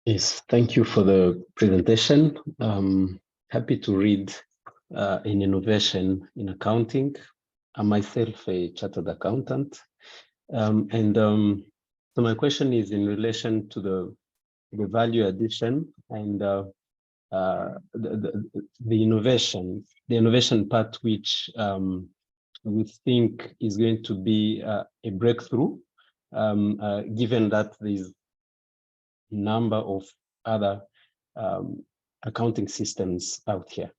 Yes, thank you for the presentation. Happy to read an innovation in accounting. I'm myself a chartered accountant. So my question is in relation to the value addition and the innovation part, which we think is going to be a breakthrough, given that there's a number of other accounting systems out here.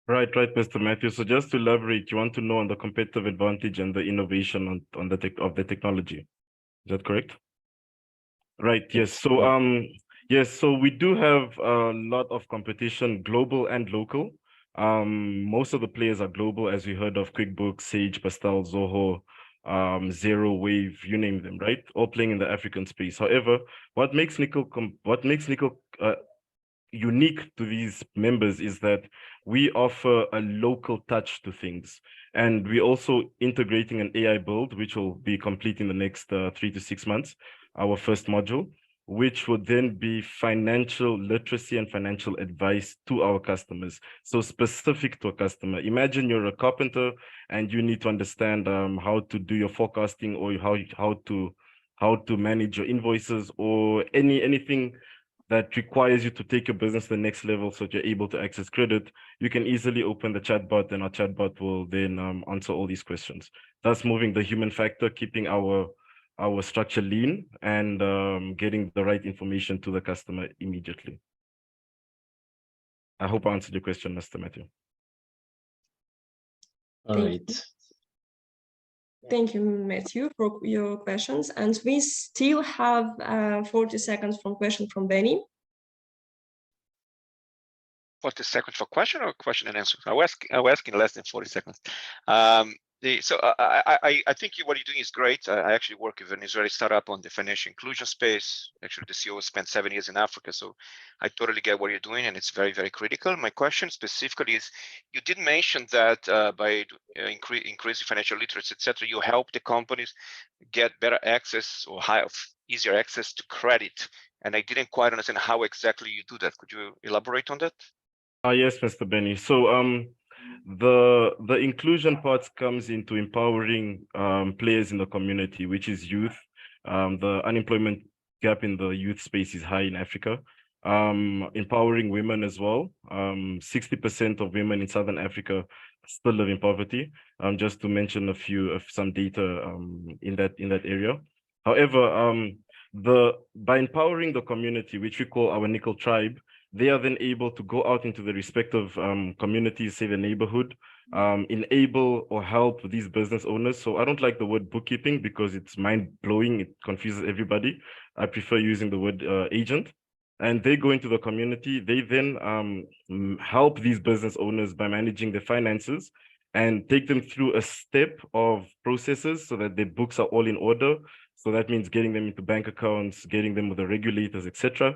Right, Mr. Matthew. So just to elaborate, you want to know on the competitive advantage and the innovation on the technology. Is that correct? Right. Yes. So yes. So we do have a lot of competition, global and local. Most of the players are global, as we heard of QuickBooks, Sage, Pastel, Zoho, Zero, Wave, you name them, right? All playing in the African space. However, what makes Nickel unique to these members is that we offer a local touch to things. And we're also integrating an AI build, which will be complete in the next 3 to 6 months, our first module, which would then be financial literacy and financial advice to our customers. So specific to a customer. Imagine you're a carpenter and you need to understand how to do your forecasting, or how to manage your invoices, or anything that requires you to take your business to the next level so that you're able to access credit. You can easily open the chatbot, and our chatbot will then answer all these questions. Thus moving the human factor, keeping our structure lean, and getting the right information to the customer immediately. I hope I answered your question, Mr. Matthew. All right. Thank you, Matthew, for your questions. And we still have 40 seconds from question from Benny. 40 seconds for question or question and answer? I was asking less than 40 seconds. So I think what you're doing is great. I actually work with an Israeli startup on the financial inclusion space. Actually, the CEO spent 7 years in Africa, so I totally get what you're doing, and it's very, very critical. My question specifically is, you did mention that by increasing financial literacy, etc., you help the companies get better access or easier access to credit. And I didn't quite understand how exactly you do that. Could you elaborate on that? Yes, Mr. Benny. So the inclusion part comes into empowering players in the community, which is youth. The unemployment gap in the youth space is high in Africa. Empowering women as well. 60% of women in Southern Africa still live in poverty. Just to mention some data in that area. However, by empowering the community, which we call our Nickel Tribe, they are then able to go out into the respective communities, say the neighborhood, enable or help these business owners. So I don't like the word bookkeeping because it's mind-blowing. It confuses everybody. I prefer using the word agent. And they go into the community. They then help these business owners by managing their finances and take them through a step of processes so that their books are all in order. So that means getting them into bank accounts, getting them with the regulators, etc.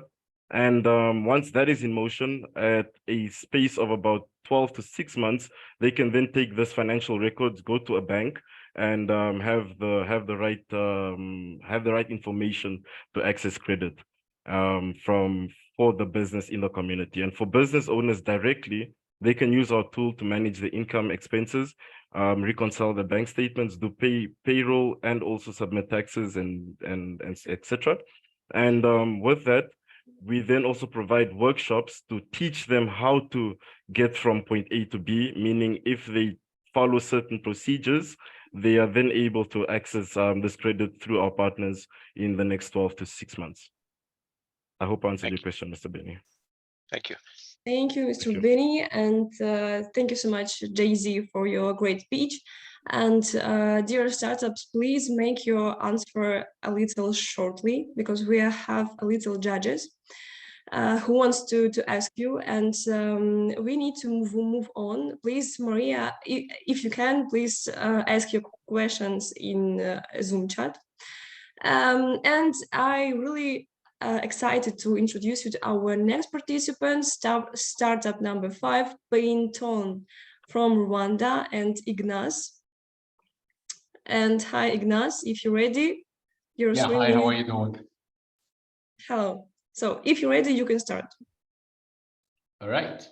And once that is in motion, at a space of about 12 to 6 months, they can then take this financial records, go to a bank, and have the right information to access credit from for the business in the community. And for business owners directly, they can use our tool to manage the income expenses, reconcile the bank statements, do payroll, and also submit taxes and etc. And with that, we then also provide workshops to teach them how to get from point A to B, meaning if they follow certain procedures, they are then able to access this credit through our partners in the next 12 to 6 months. I hope I answered your question, Mr. Benny. Thank you. Thank you, Mr. Benny, and thank you so much, Jay-Z, for your great speech. And dear startups, please make your answer a little shortly, because we have a little judges who wants to ask you, and we need to move on. Please, Maria, if you can, please ask your questions in Zoom chat. And I really excited to introduce you to our next participant, startup number 5, Painton from Rwanda, and Ignace. And hi, Ignace, if you're ready. Yeah, hi, how are you doing? Hello. So if you're ready, you can start. All right.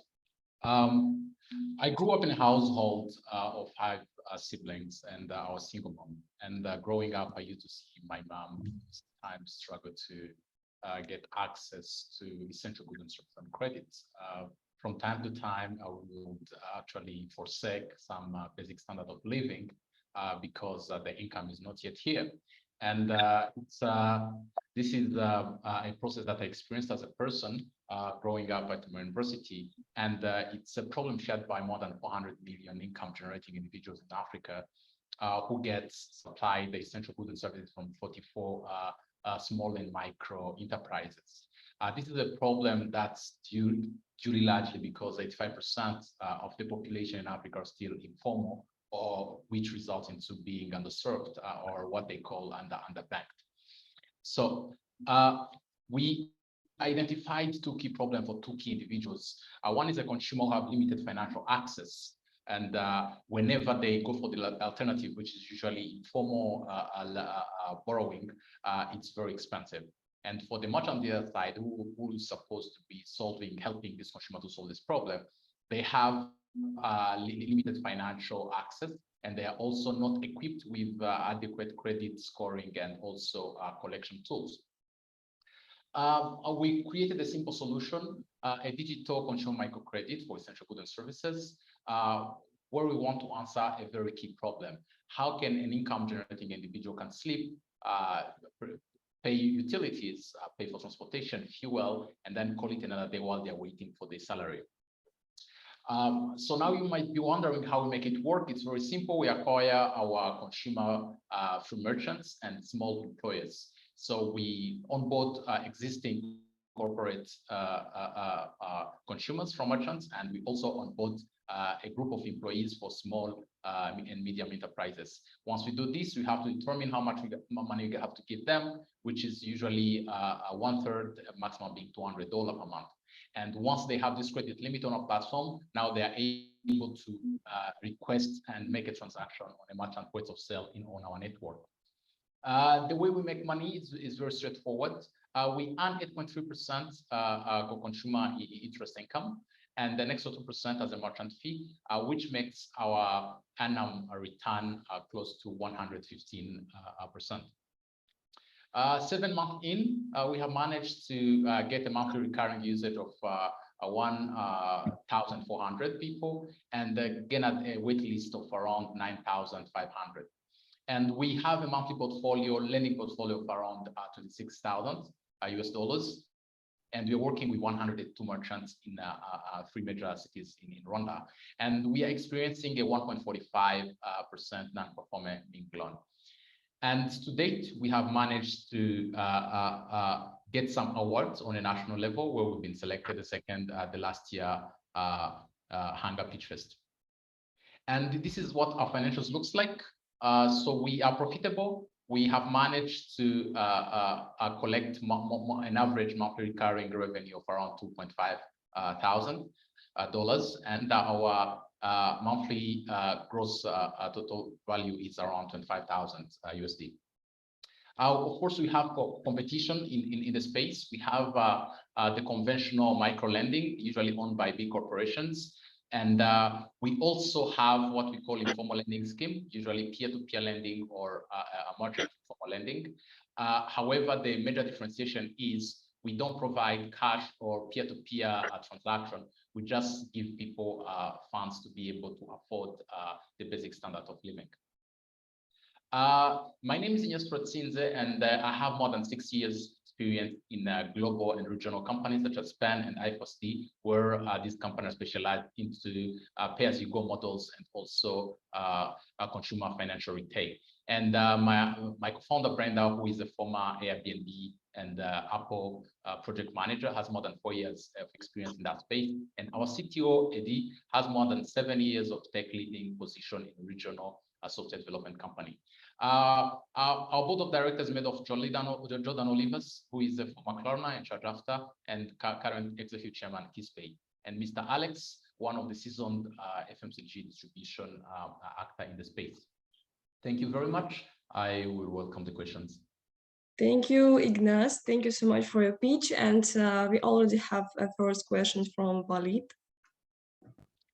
I grew up in a household of 5 siblings, and I was single mom. And growing up, I used to see my mom sometimes struggle to get access to essential goods and services and credits. From time to time, I would actually forsake some basic standard of living because the income is not yet here. And this is a process that I experienced as a person growing up at my university. And it's a problem shared by more than 400 million income generating individuals in Africa who get supplied the essential goods and services from 44 small and micro enterprises. This is a problem that's due largely because 85% of the population in Africa are still informal, or which results into being underserved or what they call underbanked. So we identified 2 key problems for 2 key individuals. One is a consumer who have limited financial access, and whenever they go for the alternative, which is usually informal borrowing, it's very expensive. And for the merchant on the other side, who is supposed to be helping this consumer to solve this problem, they have limited financial access, and they are also not equipped with adequate credit scoring and also collection tools. We created a simple solution, a digital consumer microcredit for essential goods and services, where we want to answer a very key problem. How can an income generating individual can sleep, pay utilities, pay for transportation, fuel, and then call it another day while they're waiting for their salary? So now you might be wondering how we make it work. It's very simple. We acquire our consumer through merchants and small employers. So we onboard existing corporate consumers from merchants, and we also onboard a group of employees for small and medium enterprises. Once we do this, we have to determine how much money we have to give them, which is usually 1/3, maximum being $200 per month. And once they have this credit limit on our platform, now they are able to request and make a transaction on a merchant point of sale on our network. The way we make money is very straightforward. We earn 8.3% consumer interest income, and the next 2% as a merchant fee, which makes our annum return close to 115%. 7 months in, we have managed to get a monthly recurring usage of 1,400 people, and again a wait list of around 9,500. And we have a monthly lending portfolio of around $26,000 US, and we're working with 102 merchants in 3 major cities in Rwanda, and we are experiencing a 1.45% non-performing loan. And to date, we have managed to get some awards on a national level, where we've been selected the last year Hunger Pitch Fest. And this is what our financials looks like. So we are profitable. We have managed to collect an average monthly recurring revenue of around $2.5 thousand, and our monthly gross total value is around $25,000 USD. Of course, we have competition in the space. We have the conventional micro lending, usually owned by big corporations. And we also have what we call informal lending scheme, usually peer-to-peer lending or merchant informal lending. However, the major differentiation is we don't provide cash or peer-to-peer transaction. We just give people funds to be able to afford the basic standard of living. My name is Ines Protsinze, and I have more than 6 years experience in global and regional companies such as PEN and I4C, where these companies specialize into pay-as-you-go models and also consumer financial retail. And my co-founder, Brenda, who is a former Airbnb and Apple project manager, has more than 4 years of experience in that space. And our CTO, Eddie, has more than 7 years of tech leading position in regional software development company. Our board of directors is made of Jordan Olivas, who is a former Klarna and Chargeafter and current executive chairman at Kispay, and Mr. Alex, one of the seasoned FMCG distribution actor in the space. Thank you very much. I will welcome the questions. Thank you, Ignace. Thank you so much for your pitch. And we already have a first question from Walid.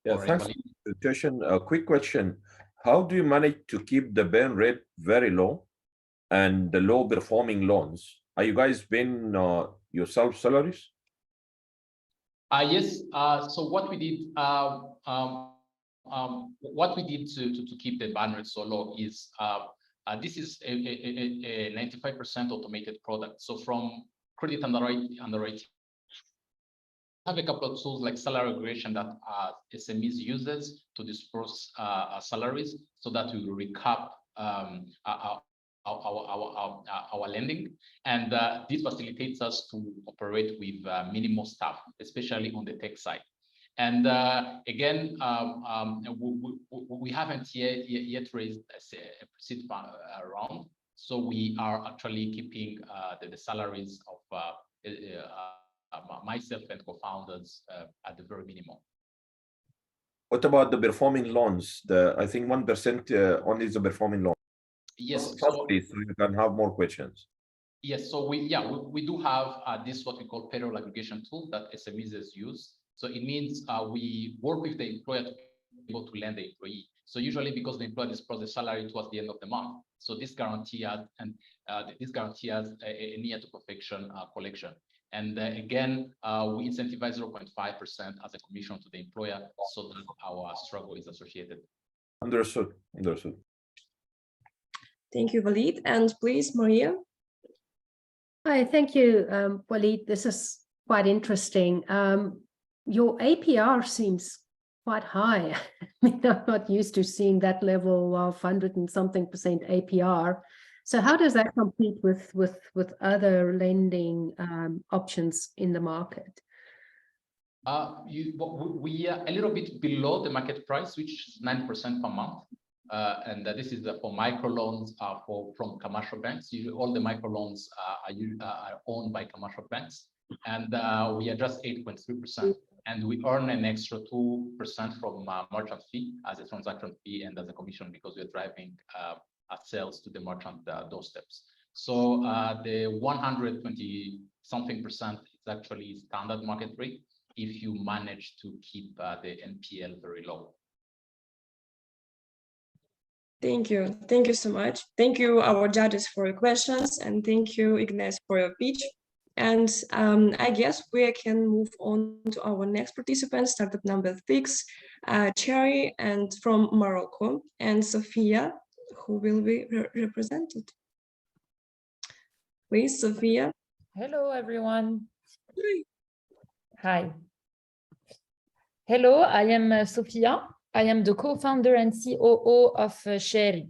Yeah, thanks for the presentation. A quick question. How do you manage to keep the burn rate very low and the low performing loans? Are you guys paying yourself salaries? Yes. So what we did, to keep the burn rate so low is this is a 95% automated product. So from credit underwriting, have a couple of tools like salary aggregation that SMEs uses to disperse salaries so that we will recap our lending. And this facilitates us to operate with minimal staff, especially on the tech side. And again, we haven't yet raised a seed round. So we are actually keeping the salaries of myself and co-founders at the very minimum. What about the performing loans? I think 1% only is the performing loan. Yes. So you can have more questions. Yes. So we do have this what we call payroll aggregation tool that SMEs use. So it means we work with the employer to be able to lend the employee. So usually because the employer disperses the salary towards the end of the month, so this guarantee us a near to perfection collection. And again, we incentivize 0.5% as a commission to the employer so that our struggle is associated. Understood. Understood. Thank you, Walid. And please, Maria. Hi, thank you, Walid. This is quite interesting. Your APR seems quite high. I mean, I'm not used to seeing that level of 100 and something % APR. So how does that compete with other lending options in the market? We are a little bit below the market price, which is 9% per month. And this is for microloans from commercial banks. Usually all the microloans are owned by commercial banks. And we are just 8.3%. And we earn an extra 2% from merchant fee as a transaction fee and as a commission because we're driving sales to the merchant doorsteps. So the 120-something % is actually standard market rate if you manage to keep the NPL very low. Thank you. Thank you so much. Thank you, our judges, for your questions. And thank you, Ignace, for your pitch. And I guess we can move on to our next participant, startup number 6, Cherry, and from Morocco, and Sophia, who will be represented. Please, Sophia. Hello, everyone. Hi. Hello, I am Sophia. I am the co-founder and COO of Cherry.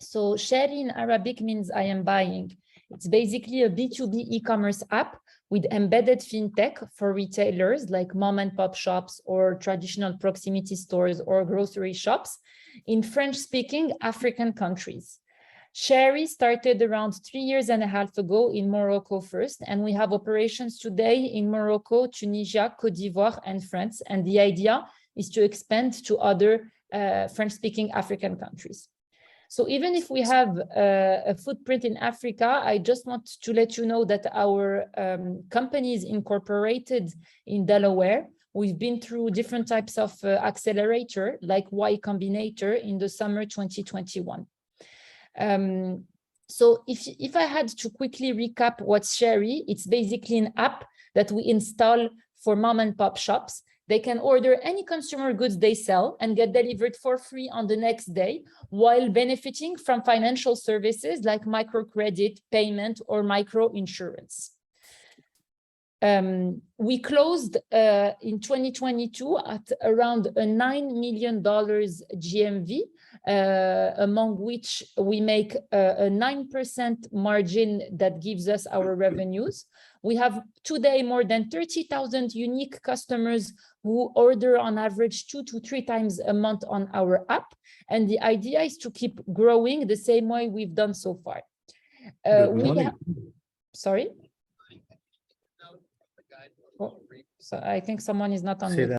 So Cherry in Arabic means I am buying. It's basically a B2B e-commerce app with embedded fintech for retailers like mom and pop shops or traditional proximity stores or grocery shops in French-speaking African countries. Cherry started around 3.5 years ago in Morocco first, and we have operations today in Morocco, Tunisia, Côte d'Ivoire, and France. And the idea is to expand to other French-speaking African countries. So even if we have a footprint in Africa, I just want to let you know that our company is incorporated in Delaware. We've been through different types of accelerator, like Y Combinator in the summer 2021. So if I had to quickly recap what's Sherry, it's basically an app that we install for mom and pop shops. They can order any consumer goods they sell and get delivered for free on the next day, while benefiting from financial services like microcredit, payment, or micro insurance. We closed in 2022 at around a $9 million GMV, among which we make a 9% margin that gives us our revenues. We have today more than 30,000 unique customers who order on average 2 to 3 times a month on our app. And the idea is to keep growing the same way we've done so far. Sorry? Oh, so I think someone is not on mute.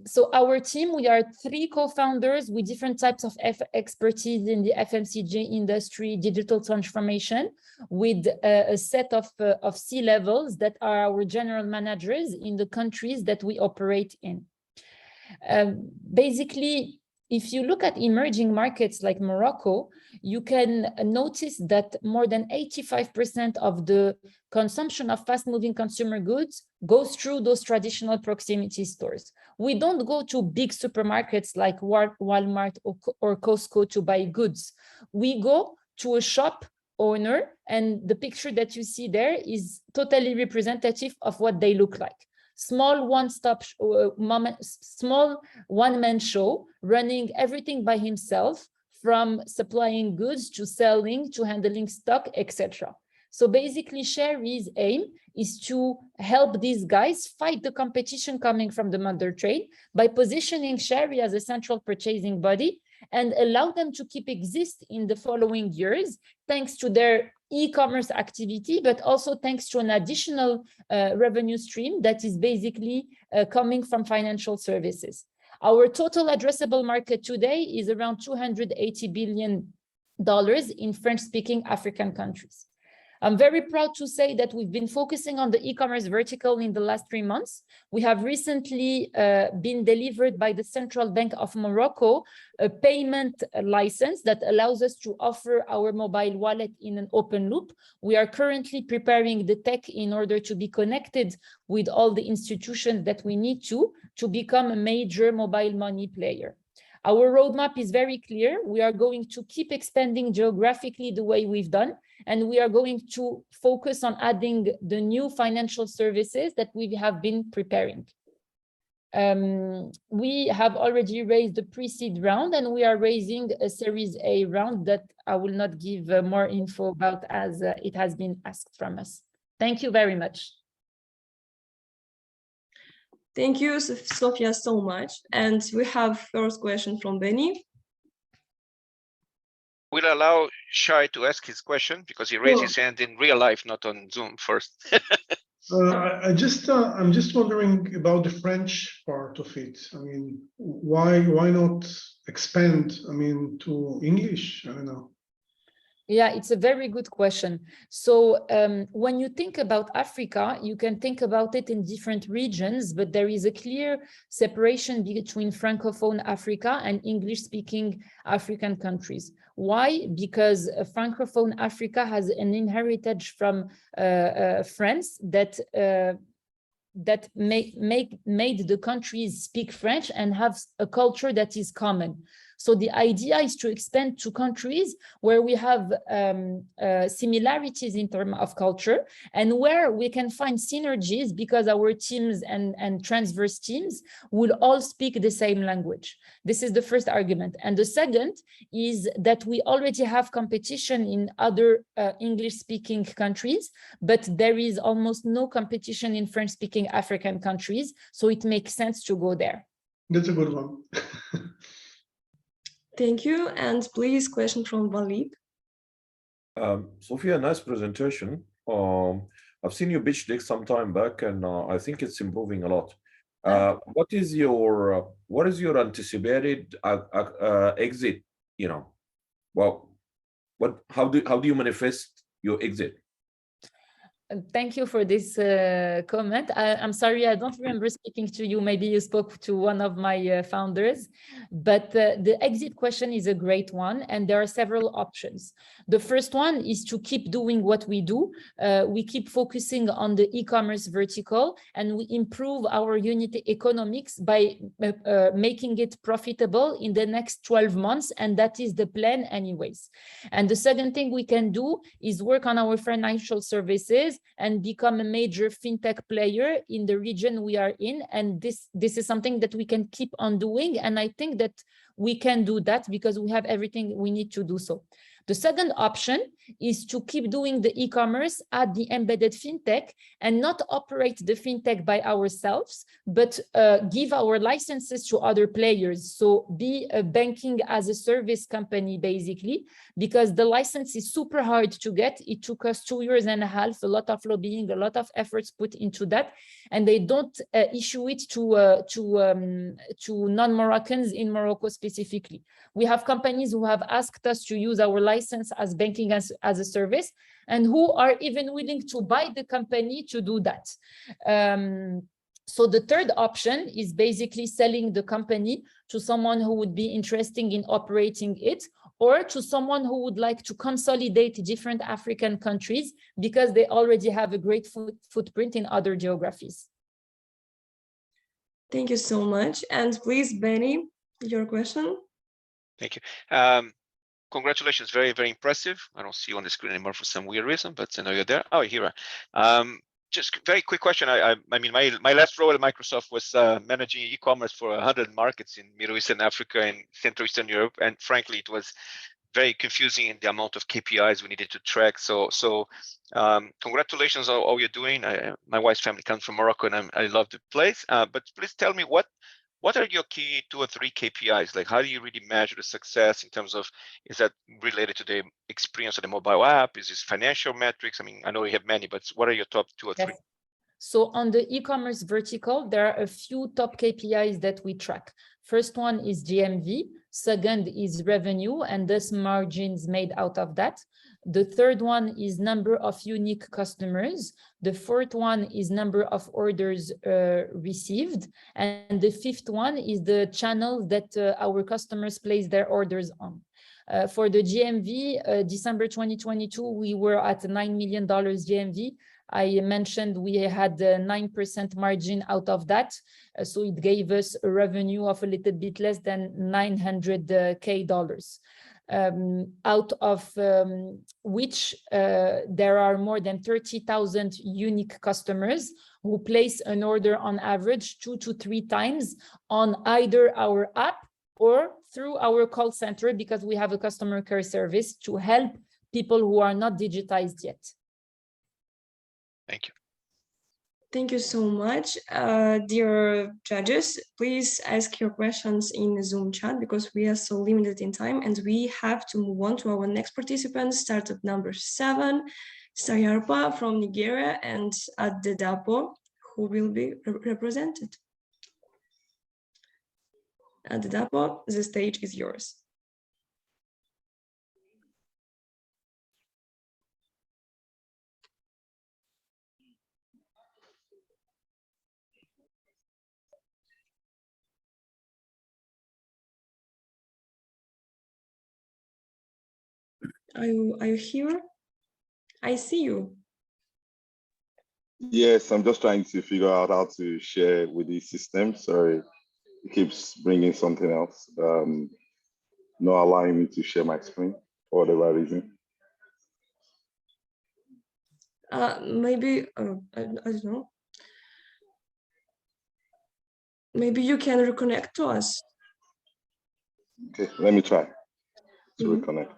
So our team, we are 3 co-founders with different types of expertise in the FMCG industry, digital transformation, with a set of C-levels that are our general managers in the countries that we operate in. Basically, if you look at emerging markets like Morocco, you can notice that more than 85% of the consumption of fast-moving consumer goods goes through those traditional proximity stores. We don't go to big supermarkets like Walmart or Costco to buy goods. We go to a shop owner, and the picture that you see there is totally representative of what they look like. Small small one-man show, running everything by himself, from supplying goods to selling to handling stock, etc. So basically, Sherry's aim is to help these guys fight the competition coming from the mother trade by positioning Sherry as a central purchasing body and allow them to keep exist in the following years, thanks to their e-commerce activity, but also thanks to an additional revenue stream that is basically coming from financial services. Our total addressable market today is around $280 billion in French-speaking African countries. I'm very proud to say that we've been focusing on the e-commerce vertical in the last 3 months. We have recently been delivered by the Central Bank of Morocco a payment license that allows us to offer our mobile wallet in an open loop. We are currently preparing the tech in order to be connected with all the institutions that we need to become a major mobile money player. Our roadmap is very clear. We are going to keep expanding geographically the way we've done, and we are going to focus on adding the new financial services that we have been preparing. We have already raised the pre-seed round, and we are raising a Series A round that I will not give more info about as it has been asked from us. Thank you very much. Thank you, Sophia, so much. And we have first question from Benny. We'll allow Shai to ask his question because he raised his hand in real life, not on Zoom first. I'm just wondering about the French part of it. I mean, why not expand? I mean, to English? I don't know. Yeah, it's a very good question. So when you think about Africa, you can think about it in different regions, but there is a clear separation between Francophone Africa and English-speaking African countries. Why? Because Francophone Africa has an inheritance from France that made the countries speak French and have a culture that is common. So the idea is to expand to countries where we have similarities in terms of culture and where we can find synergies because our teams and transverse teams will all speak the same language. This is the first argument. And the second is that we already have competition in other English-speaking countries, but there is almost no competition in French-speaking African countries. So it makes sense to go there. That's a good one. Thank you. And please, question from Walid. Sophia, nice presentation. I've seen you pitch deck some time back, and I think it's improving a lot. What is your anticipated exit? You know, how do you manifest your exit? Thank you for this comment. I'm sorry, I don't remember speaking to you. Maybe you spoke to one of my founders, but the exit question is a great one. And there are several options. The first one is to keep doing what we do. We keep focusing on the e-commerce vertical, and we improve our unit economics by making it profitable in the next 12 months. And that is the plan anyways. And the second thing we can do is work on our financial services and become a major fintech player in the region we are in. And this is something that we can keep on doing. And I think that we can do that because we have everything we need to do so. The second option is to keep doing the e-commerce at the embedded fintech and not operate the fintech by ourselves, but give our licenses to other players. So be a banking as a service company, basically, because the license is super hard to get. It took us 2.5 years, a lot of lobbying, a lot of efforts put into that, and they don't issue it to non-Moroccans in Morocco specifically. We have companies who have asked us to use our license as banking as a service, and who are even willing to buy the company to do that. So the third option is basically selling the company to someone who would be interested in operating it, or to someone who would like to consolidate different African countries because they already have a great footprint in other geographies. Thank you so much. And please, Benny, your question. Thank you. Congratulations, very, very impressive. I don't see you on the screen anymore for some weird reason, but I know you're there. Oh, here. Just very quick question. I mean, my last role at Microsoft was managing e-commerce for 100 markets in Middle East and Africa and Central Eastern Europe. And frankly, it was very confusing in the amount of KPIs we needed to track. So congratulations on all you're doing. My wife's family comes from Morocco, and I love the place. But please tell me what are your key 2 or 3 KPIs? Like, how do you really measure the success in terms of, is that related to the experience of the mobile app? Is this financial metrics? I mean, I know you have many, but what are your top 2 or 3? Yes. So on the e-commerce vertical, there are a few top KPIs that we track. First one is GMV. Second is revenue, and thus margins made out of that. The third one is number of unique customers. The fourth one is number of orders received. And the fifth one is the channel that our customers place their orders on. For the GMV, December 2022, we were at $9 million GMV. I mentioned we had a 9% margin out of that. So it gave us a revenue of a little bit less than $900K. Out of which there are more than 30,000 unique customers who place an order on average 2 to 3 times on either our app or through our call center, because we have a customer care service to help people who are not digitized yet. Thank you. Thank you so much. Dear judges, please ask your questions in the Zoom chat because we are so limited in time and we have to move on to our next participant, startup number 7, Sayarpa from Nigeria, and Adedapo, who will be represented. Adedapo, the stage is yours. Are you here? I see you. Yes, I'm just trying to figure out how to share with the system. Sorry, it keeps bringing something else. Not allowing me to share my screen for whatever reason. Maybe, I don't know. Maybe you can reconnect to us. Okay, let me try to reconnect.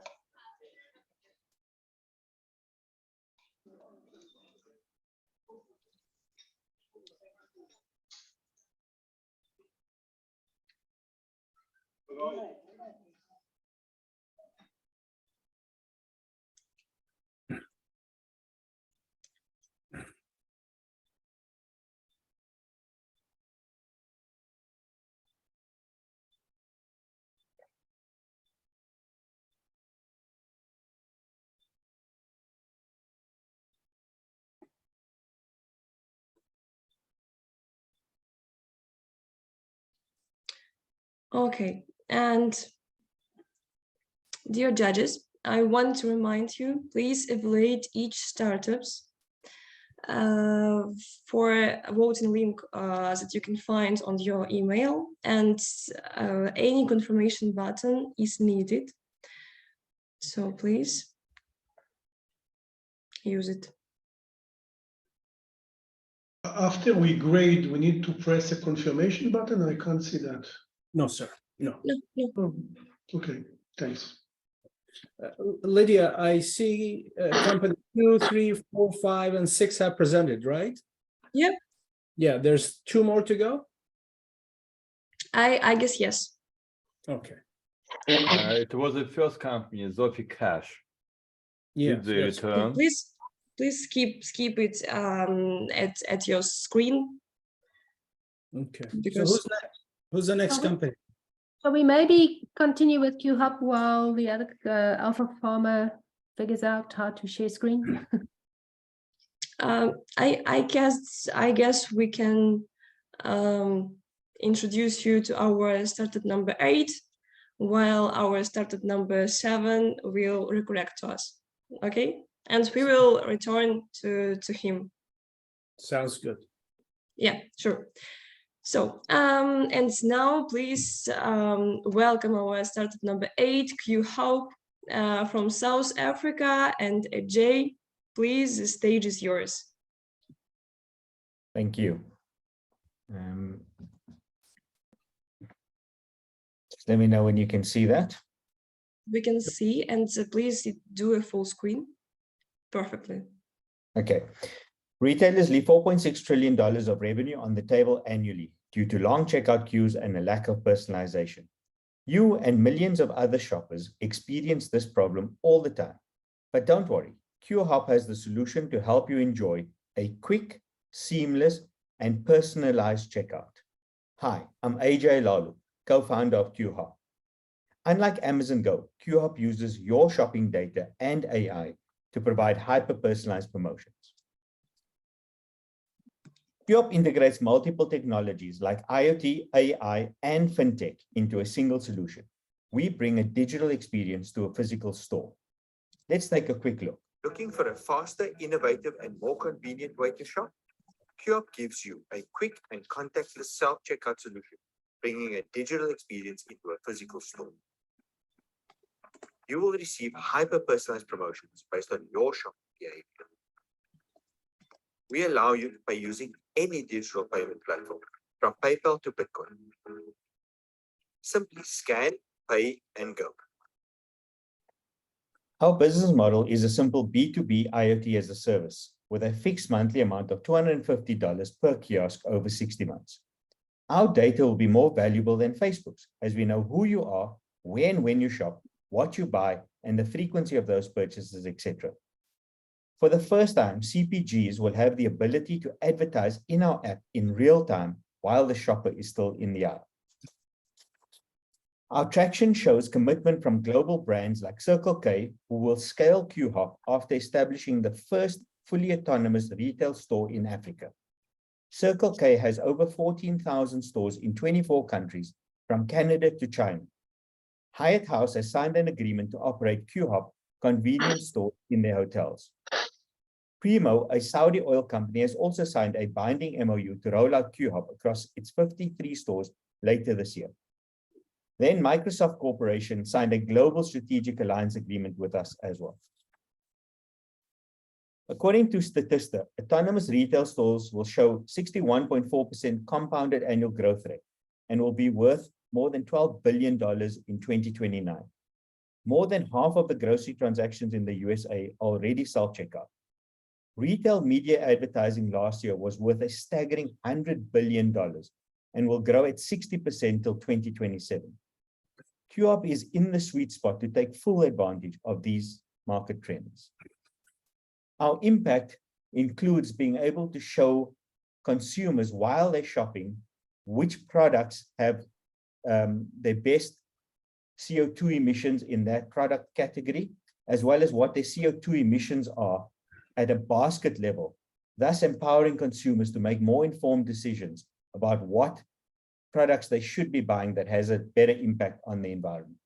Okay, and dear judges, I want to remind you, please evaluate each startups for a voting link that you can find on your email, and any confirmation button is needed. So please use it. After we grade, we need to press a confirmation button. I can't see that. No, sir. No. No. Okay, thanks. Lydia, I see company 2, 3, 4, 5, and 6 have presented, right? Yep. Yeah, there's 2 more to go. I guess yes. Okay. It was the first company, Zofi Cash. Yeah. Did they return? Please keep it at your screen. Okay. Because so who's next? Who's the next company? So we maybe continue with QHub while the other Alpha Farmer figures out how to share screen. I guess we can introduce you to our startup number 8, while our startup number 7 will recollect to us. Okay, and we will return to him. Sounds good. Yeah, sure. So and now please welcome our startup number 8, QHub from South Africa, and Jay, please, the stage is yours. Thank you. Just let me know when you can see that. We can see, and please do a full screen. Perfectly. Okay. Retailers leave $4.6 trillion of revenue on the table annually due to long checkout queues and a lack of personalization. You and millions of other shoppers experience this problem all the time. But don't worry, QHop has the solution to help you enjoy a quick, seamless, and personalized checkout. Hi, I'm AJ Lalu, co-founder of QHop. Unlike Amazon Go, QHop uses your shopping data and AI to provide hyper-personalized promotions. QHop integrates multiple technologies like IoT, AI, and Fintech into a single solution. We bring a digital experience to a physical store. Let's take a quick look. Looking for a faster, innovative, and more convenient way to shop? QHop gives you a quick and contactless self-checkout solution, bringing a digital experience into a physical store. You will receive hyper-personalized promotions based on your shopping behavior. We allow you to pay using any digital payment platform, from PayPal to Bitcoin. Simply scan, pay, and go. Our business model is a simple B2B IoT as a service with a fixed monthly amount of $250 per kiosk over 60 months. Our data will be more valuable than Facebook's, as we know who you are, where and when you shop, what you buy, and the frequency of those purchases, etc. For the first time, CPGs will have the ability to advertise in our app in real time while the shopper is still in the aisle. Our traction shows commitment from global brands like Circle K, who will scale QHop after establishing the first fully autonomous retail store in Africa. Circle K has over 14,000 stores in 24 countries, from Canada to China. Hyatt House has signed an agreement to operate QHop convenience stores in their hotels. Primo, a Saudi oil company, has also signed a binding MOU to roll out QHop across its 53 stores later this year. Then Microsoft Corporation signed a global strategic alliance agreement with us as well. According to Statista, autonomous retail stores will show 61.4% compounded annual growth rate and will be worth more than $12 billion in 2029. More than half of the grocery transactions in the USA are already self-checkout. Retail media advertising last year was worth a staggering $100 billion and will grow at 60% till 2027. QHop is in the sweet spot to take full advantage of these market trends. Our impact includes being able to show consumers while they're shopping which products have their best CO2 emissions in that product category, as well as what their CO2 emissions are at a basket level, thus empowering consumers to make more informed decisions about what products they should be buying that has a better impact on the environment.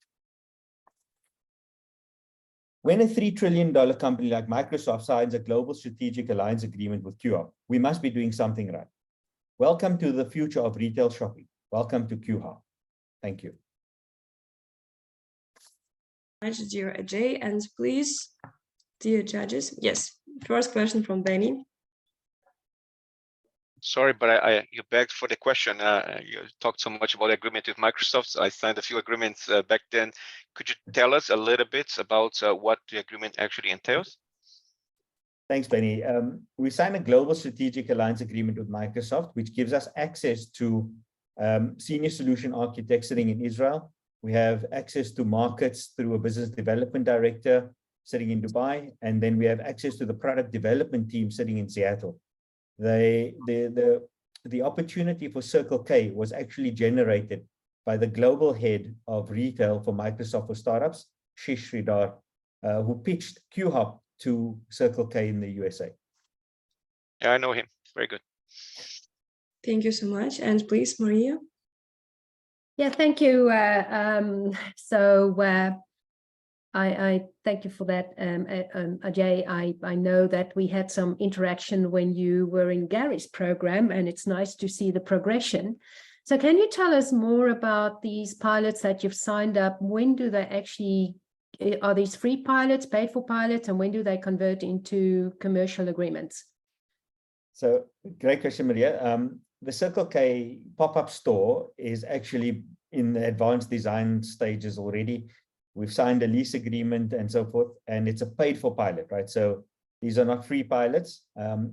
When a $3 trillion company like Microsoft signs a global strategic alliance agreement with QHop, we must be doing something right. Welcome to the future of retail shopping. Welcome to QHop. Thank you. Dear Ajay, and please, dear judges, yes, first question from Benny. Sorry, but you begged for the question. You talked so much about the agreement with Microsoft. So I signed a few agreements back then. Could you tell us a little bit about what the agreement actually entails? Thanks, Benny. We signed a global strategic alliance agreement with Microsoft, which gives us access to senior solution architects sitting in Israel. We have access to markets through a business development director sitting in Dubai, and then we have access to the product development team sitting in Seattle. The opportunity for Circle K was actually generated by the global head of retail for Microsoft for Startups, Shish Sridhar, who pitched QHop to Circle K in the USA. Yeah, I know him. Very good. Thank you so much. And please, Maria. Yeah, thank you. I thank you for that, Ajay. I know that we had some interaction when you were in Gary's program, and it's nice to see the progression. So can you tell us more about these pilots that you've signed up? When do they actually, are these free pilots, paid for pilots, and when do they convert into commercial agreements? So great question, Maria. The Circle K pop-up store is actually in the advanced design stages already. We've signed a lease agreement and so forth, and it's a paid for pilot, right? So these are not free pilots.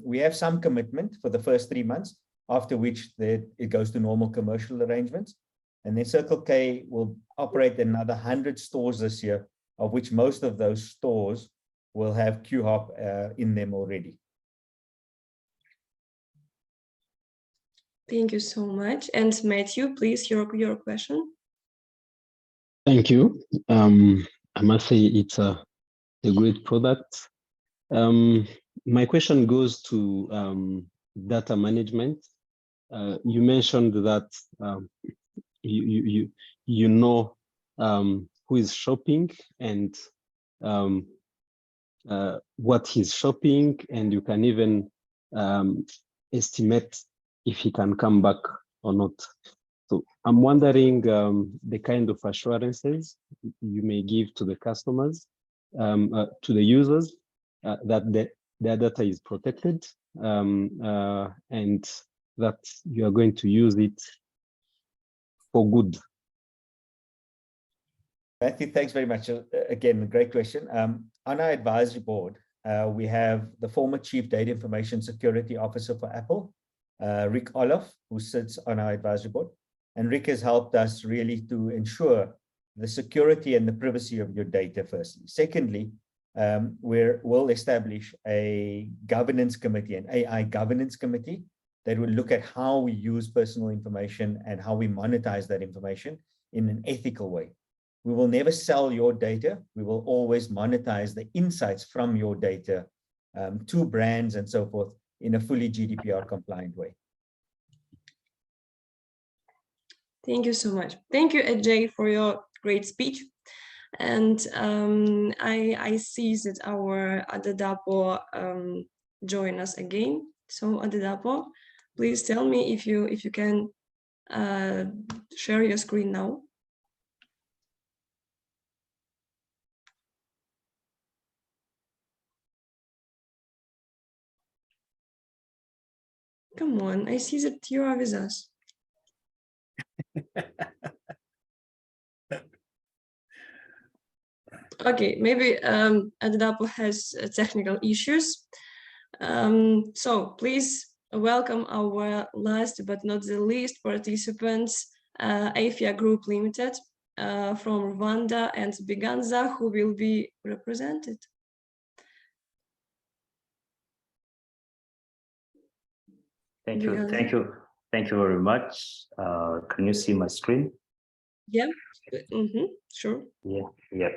We have some commitment for the first 3 months, after which it goes to normal commercial arrangements. And then Circle K will operate another 100 stores this year, of which most of those stores will have QHop in them already. Thank you so much. And Matthew, please, your question. Thank you. I must say it's a great product. My question goes to data management. You mentioned that you know who is shopping and what he's shopping, and you can even estimate if he can come back or not. So I'm wondering the kind of assurances you may give to the customers, to the users, that their data is protected, and that you are going to use it for good. Matthew, thanks very much. Again, great question. On our advisory board, we have the former Chief Data Information Security Officer for Apple, Rick Olaf, who sits on our advisory board. And Rick has helped us really to ensure the security and the privacy of your data, firstly. Secondly, we'll establish a governance committee, an AI governance committee, that will look at how we use personal information and how we monetize that information in an ethical way. We will never sell your data. We will always monetize the insights from your data to brands and so forth in a fully GDPR compliant way. Thank you so much. Thank you, Ajay, for your great speech. And I see that our Adedapo join us again. So Adedapo, please tell me if you can share your screen now. Come on, I see that you are with us. Okay, maybe Adedapo has technical issues. So please welcome our last but not the least participants, AFIA Group Limited from Rwanda and Biganza, who will be represented. Thank you very much. Can you see my screen? Yeah, sure. Yeah.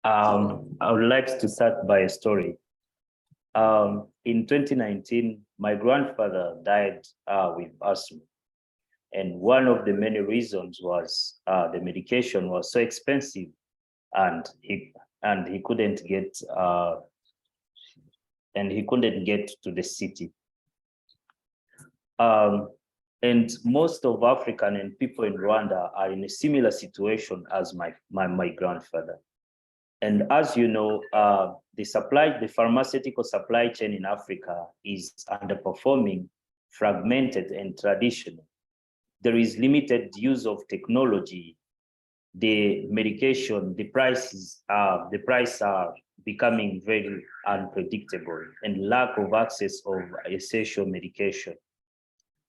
I would like to start by a story. In 2019, my grandfather died with asthma, And one of the many reasons was the medication was so expensive, and he couldn't get to the city. And most of African and people in Rwanda are in a similar situation as my grandfather. And as you know, the pharmaceutical supply chain in Africa is underperforming, fragmented, and traditional. There is limited use of technology. The medication, the prices are becoming very unpredictable, and lack of access of essential medication.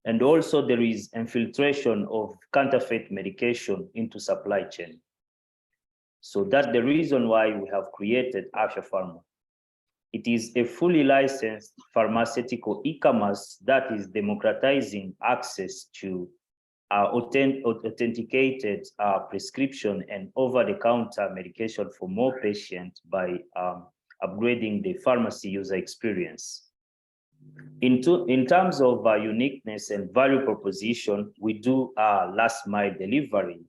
And also there is infiltration of counterfeit medication into supply chain. So that's the reason why we have created Afya Pharma. It is a fully licensed pharmaceutical e-commerce that is democratizing access to authenticated prescription and over-the-counter medication for more patients by upgrading the pharmacy user experience. In terms of uniqueness and value proposition, we do last mile delivery.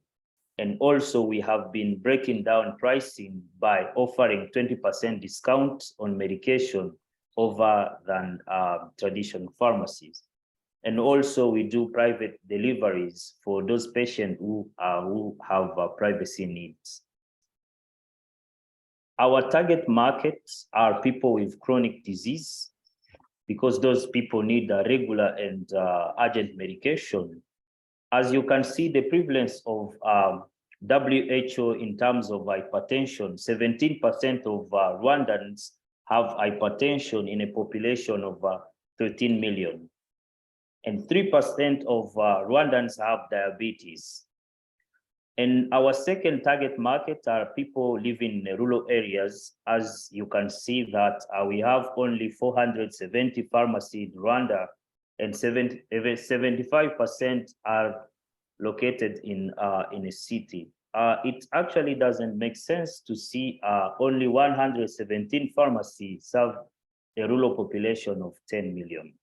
And also we have been breaking down pricing by offering 20% discount on medication over than traditional pharmacies. And also we do private deliveries for those patients who have privacy needs. Our target markets are people with chronic disease, because those people need a regular and urgent medication. As you can see, the prevalence of WHO in terms of hypertension, 17% of Rwandans have hypertension in a population of 13 million. And 3% of Rwandans have diabetes. And our second target market are people living in rural areas. As you can see that we have only 470 pharmacies in Rwanda, and 75% are located in a city. It actually doesn't make sense to see only 117 pharmacies serve a rural population of 10 million.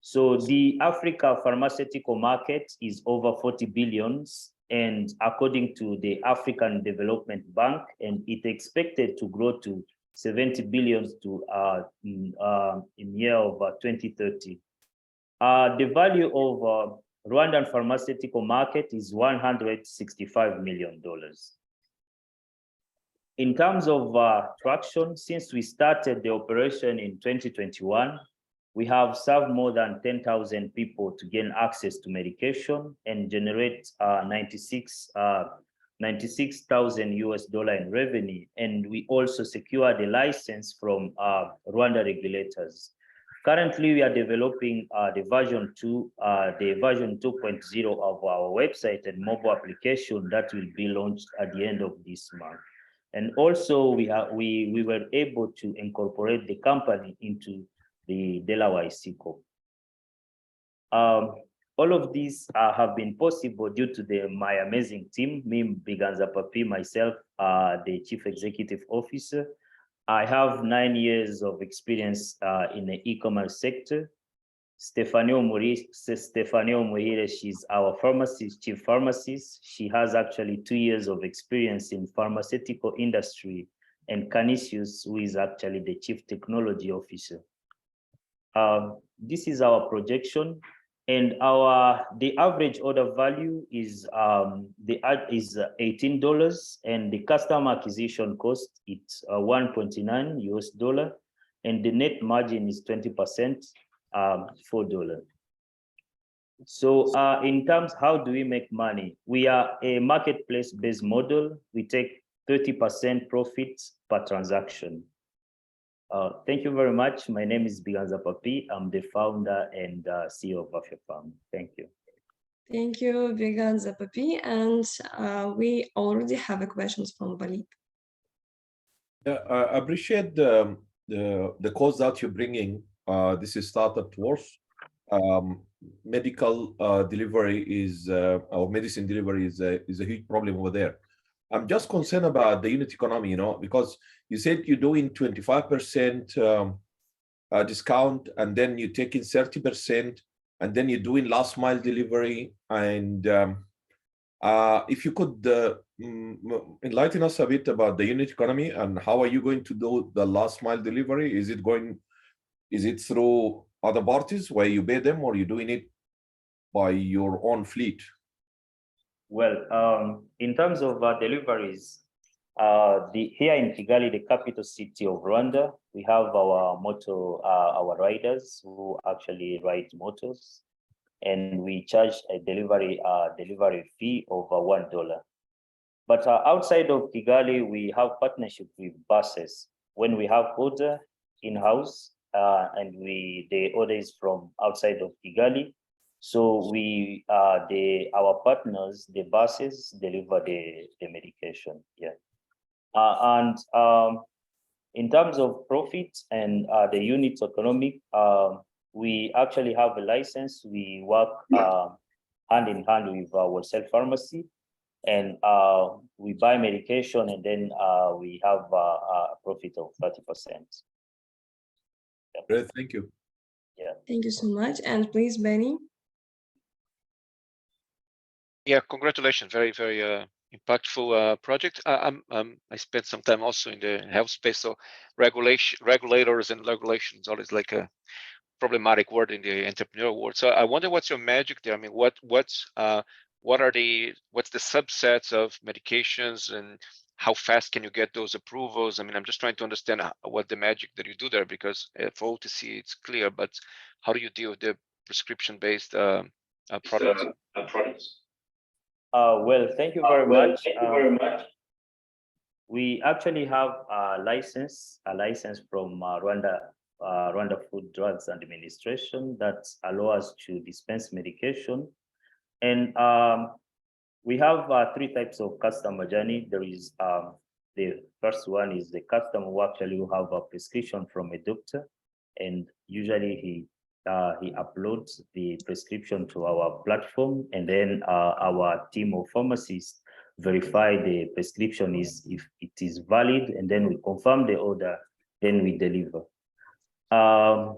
So the Africa pharmaceutical market is over 40 billions, and according to the African Development Bank, and it expected to grow to 70 billions to in year of 2030. The value of Rwandan pharmaceutical market is $165 million. In terms of traction, since we started the operation in 2021, we have served more than 10,000 people to gain access to medication and generate 96,000 US dollar in revenue. And we also secured a license from Rwanda regulators. Currently, we are developing the version 2.0 of our website and mobile application that will be launched at the end of this month. And also, we were able to incorporate the company into the Delaware ICO. All of these have been possible due to my amazing team, me, Biganza Papi, myself, the Chief Executive Officer. I have 9 years of experience in the e-commerce sector. Stefania Muhire, she's our chief pharmacist. She has actually 2 years of experience in pharmaceutical industry, and Canisius, who is actually the Chief Technology Officer. This is our projection, and the average order value is $18, and the customer acquisition cost it's $1.9 US, and the net margin is 20%, $4. So in terms, how do we make money? We are a marketplace-based model. We take 30% profits per transaction. Thank you very much. My name is Biganza Papi. I'm the founder and CEO of Afya Pharma. Thank you. Thank you, Biganza Papi. And we already have a question from Walid. Yeah, I appreciate the cause that you're bringing. This is startup towards medical delivery or medicine delivery is a huge problem over there. I'm just concerned about the unit economy, because you said you're doing 25% discount, and then you're taking 30% and then you're doing last mile delivery. And if you could enlighten us a bit about the unit economy and how are you going to do the last mile delivery? Is it through other parties where you pay them, or you're doing it by your own fleet? Well, in terms of deliveries, here in Kigali, the capital city of Rwanda, we have our riders who actually ride motors, and we charge a delivery fee of $1. But outside of Kigali, we have partnership with buses. When we have order in-house, and the order is from outside of Kigali, so our partners, the buses, deliver the medication. Yeah. And in terms of profit and the unit economic, we actually have a license. We work hand in hand with our wholesale pharmacy, and we buy medication, and then we have a profit of 30%. Yeah. Great, thank you. Yeah. Thank you so much. And please, Benny. Yeah, congratulations. Very, very impactful project. I spent some time also in the health space, so regulators and regulations always like a problematic word in the entrepreneurial world. So I wonder what's your magic there. I mean, what's the subsets of medications, and how fast can you get those approvals? I mean, I'm just trying to understand what the magic that you do there, because for OTC it's clear, but how do you deal with the prescription-based products? Well, thank you very much. We actually have a license from Rwanda Food Drugs Administration that allows us to dispense medication. And we have 3 types of customer journey. There is the first one is the customer who actually have a prescription from a doctor, and usually he uploads the prescription to our platform, and then our team of pharmacists verify the prescription if it is valid, and then we confirm the order, then we deliver.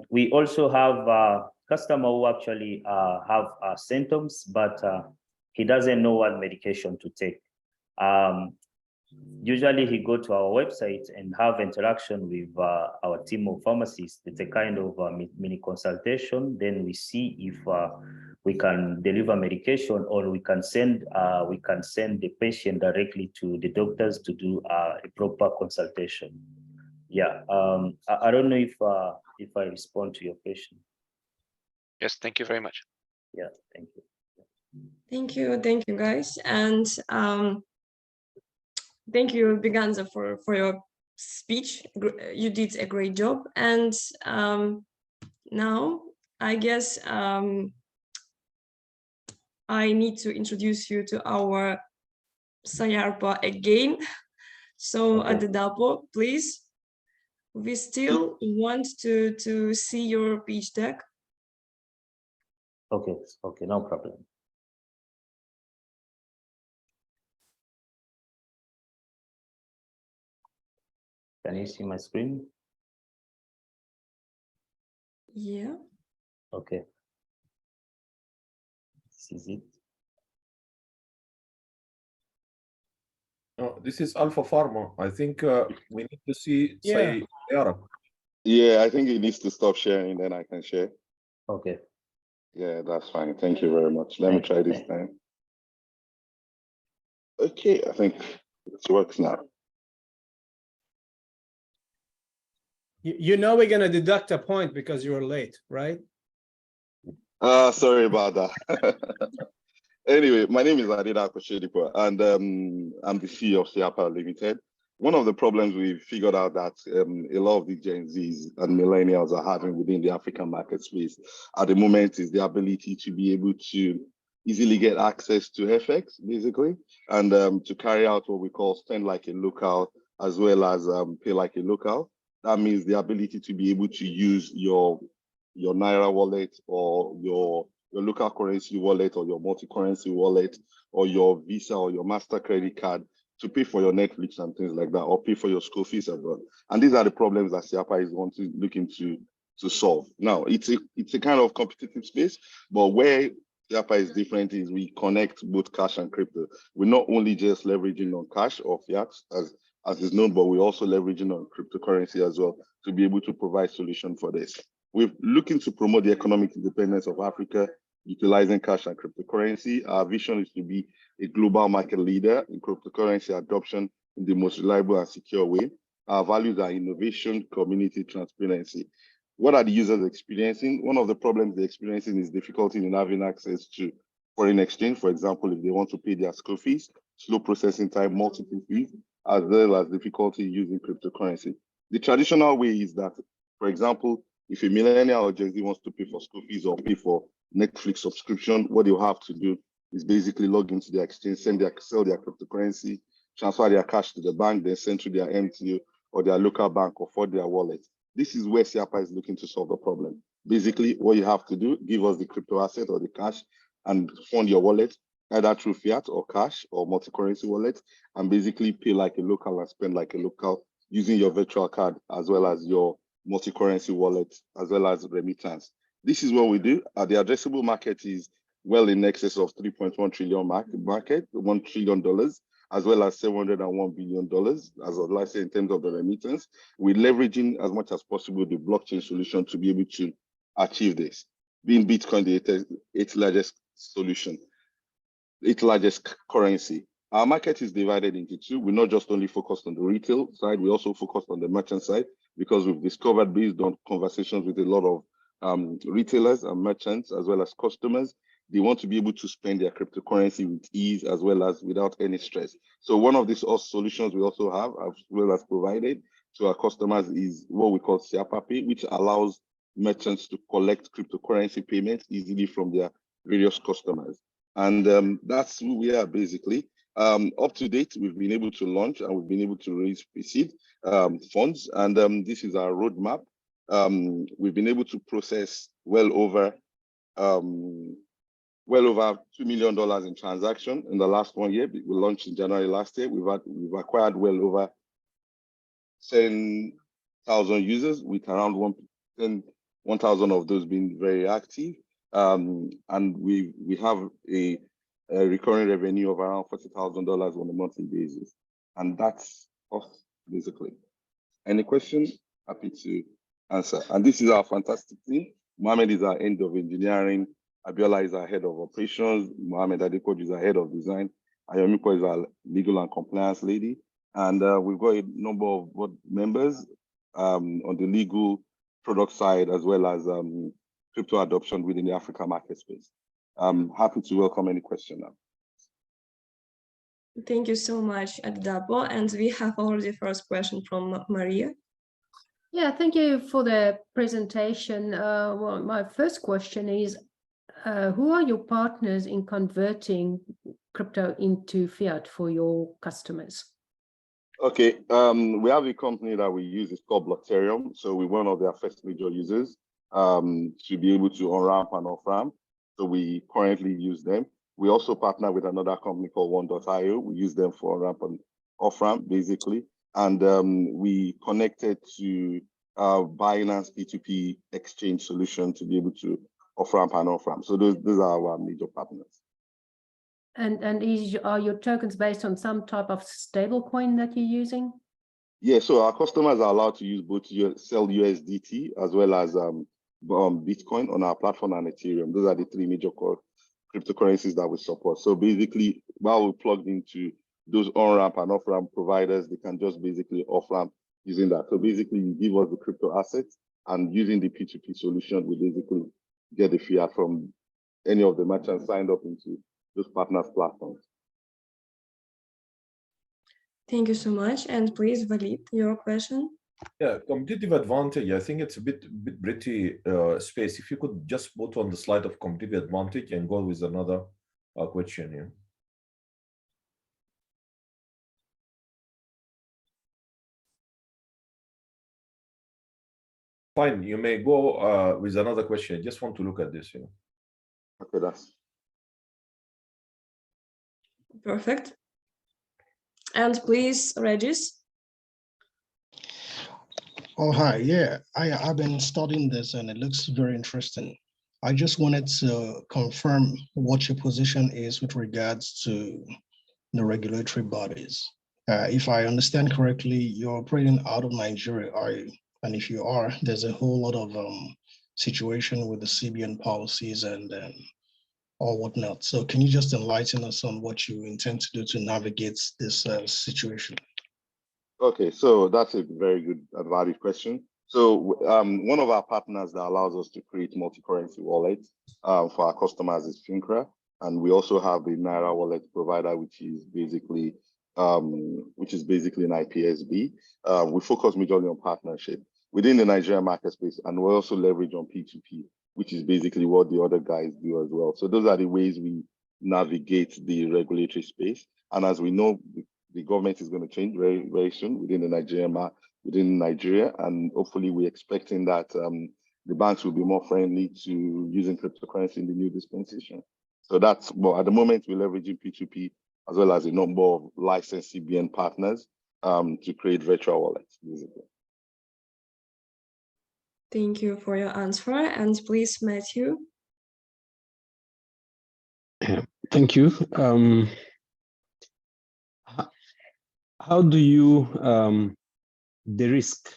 We also have a customer who actually have symptoms, but he doesn't know what medication to take. Usually he go to our website and have interaction with our team of pharmacists. It's a kind of mini consultation. Then we see if we can deliver medication, or we can send the patient directly to the doctors to do a proper consultation. Yeah, I don't know if I respond to your question. Yes, thank you very much. Yeah, thank you. Thank you, guys, and thank you, Biganza, for your speech. You did a great job, and now I guess I need to introduce you to our Sayarpa again. So Okay. Adedapo, please. We still want to see your pitch deck. Okay, no problem. Can you see my screen? Yeah. Okay. This is it. No, this is Alpha Pharma. I think we need to see Yeah. Sayara. Yeah, I think it needs to stop sharing, then I can share. Okay. Yeah, that's fine. Thank you very much. Let me try this time. Okay, I think it works now. You know we're gonna deduct a point because you were late, right? Sorry about that. Anyway, my name is Adida Koshedipo, and I'm the CEO of Siapa Limited. One of the problems we figured out that a lot of the Gen Zs and millennials are having within the African market space at the moment is the ability to be able to easily get access to FX, basically, and to carry out what we call spend like a local, as well as pay like a local. That means the ability to be able to use your Naira wallet, or your local currency wallet, or your multi-currency wallet, or your Visa or your Master credit card to pay for your Netflix and things like that, or pay for your school fees abroad. And these are the problems that Siapa is looking to to solve. Now, it's a kind of competitive space, but where Siapa is different is we connect both cash and crypto. We're not only just leveraging on cash or fiat, as is known, but we're also leveraging on cryptocurrency as well to be able to provide solution for this. We're looking to promote the economic independence of Africa, utilizing cash and cryptocurrency. Our vision is to be a global market leader in cryptocurrency adoption in the most reliable and secure way. Our values are innovation, community, transparency. What are the users experiencing? One of the problems they're experiencing is difficulty in having access to foreign exchange. For example, if they want to pay their school fees, slow processing time, multiple fees, as well as difficulty using cryptocurrency. The traditional way is that, for example, if a millennial or Gen Z wants to pay for school fees or pay for Netflix subscription, what they'll have to do is basically log into their exchange, sell their cryptocurrency, transfer their cash to the bank, then send to their MTO or their local bank or for their wallet. This is where Siapa is looking to solve the problem. Basically, what you have to do, give us the crypto asset or the cash and fund your wallet, either through fiat or cash or multi-currency wallet, and basically pay like a local and spend like a local using your virtual card as well as your multi-currency wallet, as well as remittance. This is what we do. The addressable market is well in excess of 3.1 trillion market, $1 trillion, as well as $701 billion, as of last year in terms of the remittance. We're leveraging as much as possible the blockchain solution to be able to achieve this, being Bitcoin the eighth largest solution, eighth largest currency. Our market is divided into two. We're not just only focused on the retail side, we also focused on the merchant side, because we've discovered based on conversations with a lot of retailers and merchants, as well as customers, they want to be able to spend their cryptocurrency with ease as well as without any stress. So one of these solutions we also have, as well as provided to our customers, is what we call Siapa Pay, which allows merchants to collect cryptocurrency payments easily from their various customers. And that's who we are basically. Up to date, we've been able to launch and we've been able to raise seed funds. And this is our roadmap. We've been able to process well over $2 million in transaction in the last 1 year. We launched in January last year. We've acquired well over 10,000 users, with around 1,000 of those being very active. And we have a recurring revenue of around $40,000 on a monthly basis. And that's us, basically. Any questions? Happy to answer. And this is our fantastic team. Mohammed is our head of engineering. Abiola is our head of operations. Mohammed Adekoju is our head of design. Ayomiko is our legal and compliance lady. And we've got a number of board members on the legal product side, as well as crypto adoption within the Africa market space. I'm happy to welcome any question now. Thank you so much, Adedapo. And we have already the first question from Maria. Yeah, thank you for the presentation. Well, my first question is, who are your partners in converting crypto into fiat for your customers? Okay, we have a company that we use, it's called Blockterium. So we're one of their first major users to be able to on-ramp and off-ramp. So we currently use them. We also partner with another company called One.io. We use them for on-ramp and off-ramp, basically. And we connected to Binance P2P exchange solution to be able to off-ramp and off-ramp. So those are our major partners. And are your tokens based on some type of stable coin that you're using? Yeah, so our customers are allowed to use both sell USDT as well as Bitcoin on our platform and Ethereum. Those are the three major cryptocurrencies that we support. So basically, while we plugged into those on-ramp and off-ramp providers, they can just basically off-ramp using that. So basically, you give us the crypto assets, and using the P2P solution, we basically get the fiat from any of the merchants signed up into those partners' platforms. Thank you so much. And please, Walid, your question. Yeah, competitive advantage. I think it's a bit pretty space. If you could just put on the slide of competitive advantage and go with another question here. Fine, you may go with another question. I just want to look at this here. Okay, that's perfect. And please, Regis. Oh, hi. Yeah, I've been studying this and it looks very interesting. I just wanted to confirm what your position is with regards to the regulatory bodies. If I understand correctly, you're operating out of Nigeria, are you? And if you are, there's a whole lot of situation with the CBN policies and or whatnot. So can you just enlighten us on what you intend to do to navigate this situation? Okay, so that's a very good and valid question. So one of our partners that allows us to create multi-currency wallets for our customers is Fincra, and we also have the Naira wallet provider, which is basically an IPSB. We focus majorly on partnership within the Nigerian market space, and we also leverage on P2P, which is basically what the other guys do as well. So those are the ways we navigate the regulatory space. And as we know, the government is going to change very, very soon within Nigeria, and hopefully we're expecting that the banks will be more friendly to using cryptocurrency in the new dispensation. So that's, well, at the moment we're leveraging P2P as well as a number of licensed CBN partners to create virtual wallets, basically. Thank you for your answer. And please, Matthew. Thank you. How do you de-risk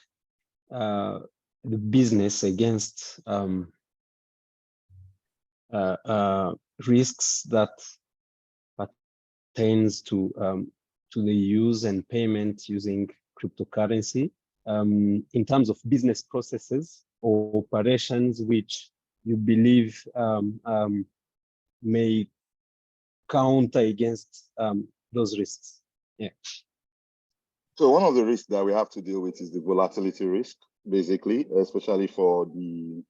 the business against risks that pertains to the use and payment using cryptocurrency in terms of business processes or operations which you believe may counter against those risks? Yeah. So one of the risks that we have to deal with is the volatility risk, basically, especially for the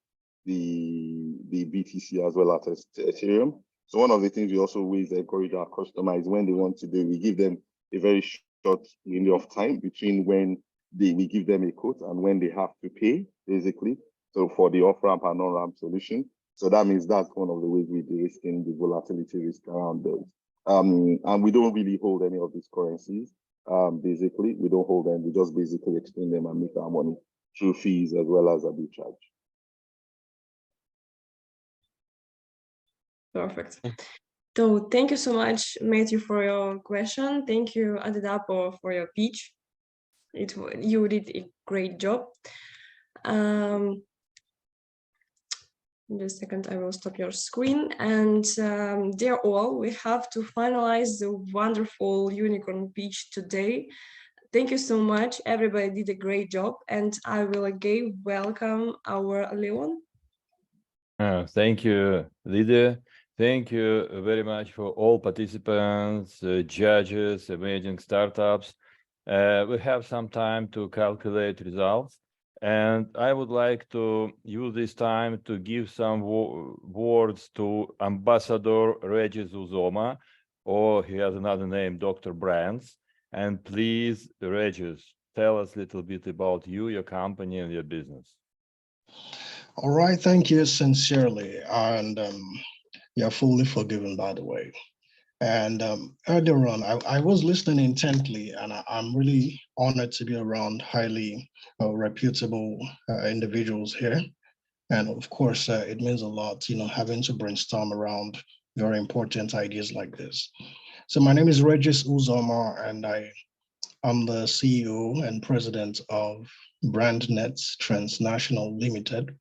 BTC as well as Ethereum. So one of the things we also always encourage our customers when they want to do, we give them a very short window of time between when we give them a quote and when they have to pay, basically. So for the off-ramp and on-ramp solution. So that means that's one of the ways we de-risking the volatility risk around those. And we don't really hold any of these currencies. Basically, we don't hold them. We just basically exchange them and make our money through fees as well as a big charge. Perfect. So thank you so much, Matthew, for your question. Thank you, Adedapo, for your pitch. You did a great job. Just a second, I will stop your screen. And dear all, we have to finalize the wonderful unicorn pitch today. Thank you so much. Everybody did a great job. And I will again welcome our Leon. Thank you, Lydia. Thank you very much for all participants, judges, amazing startups. We have some time to calculate results. And I would like to use this time to give some words to Ambassador Regis Uzoma, or he has another name, Dr. Brands. And please, Regis, tell us a little bit about you, your company, and your business. All right, thank you sincerely. And you're fully forgiven, by the way. And earlier on, I was listening intently, and I'm really honored to be around highly reputable individuals here. And of course, it means a lot, having to brainstorm around very important ideas like this. So my name is Regis Uzoma, and I'm the CEO and president of BrandNet Transnational Limited.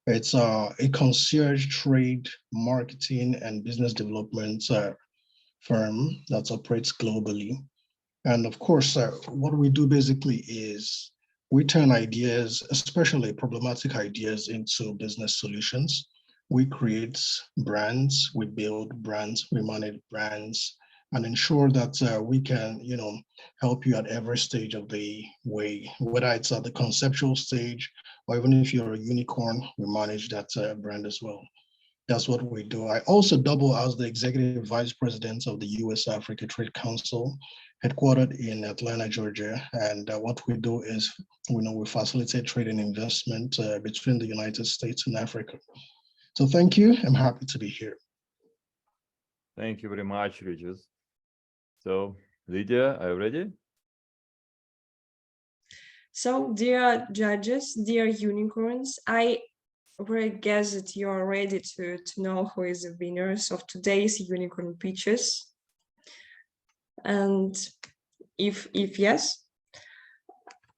It's a concierge trade, marketing, and business development firm that operates globally. And of course, what we do basically is we turn ideas, especially problematic ideas, into business solutions. We create brands, we build brands, we manage brands, and ensure that we can, help you at every stage of the way, whether it's at the conceptual stage, or even if you're a unicorn, we manage that brand as well. That's what we do. I also double as the executive vice president of the US Africa Trade Council, headquartered in Atlanta, Georgia. And what we do is, we facilitate trade and investment between the United States and Africa. So thank you. I'm happy to be here. Thank you very much, Regis. So Lydia, are you ready? So, dear judges, dear unicorns, I really guess that you are ready to know who is the winners of today's unicorn pitches. And if yes,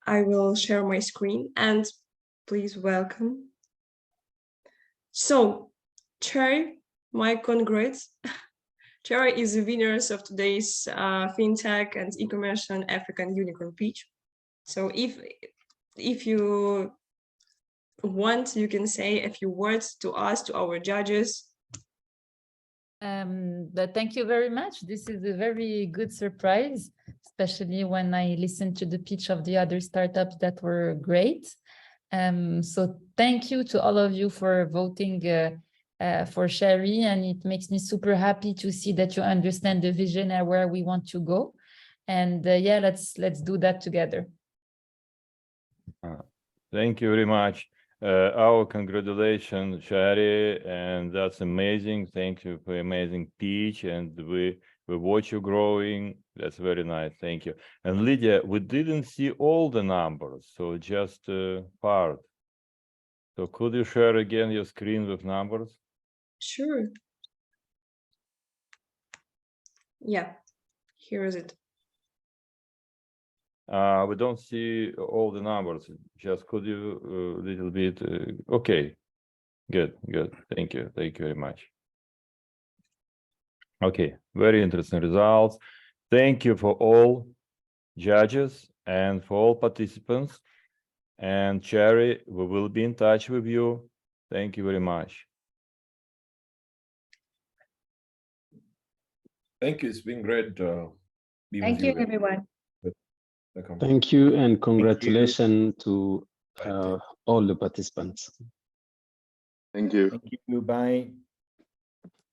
I will share my screen and please welcome. So, Cherry, my congrats. Cherry is the winners of today's FinTech and e-commerce and African unicorn pitch. So if you want, you can say a few words to us, to our judges. But thank you very much. This is a very good surprise, especially when I listened to the pitch of the other startups that were great. So thank you to all of you for voting for Sherry, and it makes me super happy to see that you understand the vision and where we want to go. And yeah, let's do that together. Thank you very much. Our congratulations, Shari, and that's amazing. Thank you for amazing pitch, and we watch you growing. That's very nice. Thank you. And Lydia, we didn't see all the numbers, so just part. So could you share again your screen with numbers? Sure. Yeah, here is it. We don't see all the numbers. Just could you a little bit? Okay, good. Thank you very much. Okay, very interesting results. Thank you for all judges and for all participants. And Cherry, we will be in touch with you. Thank you very much. Thank you. It's been great. Thank you, everyone. Thank you, and congratulations to all the participants. Thank you. Thank you. Bye.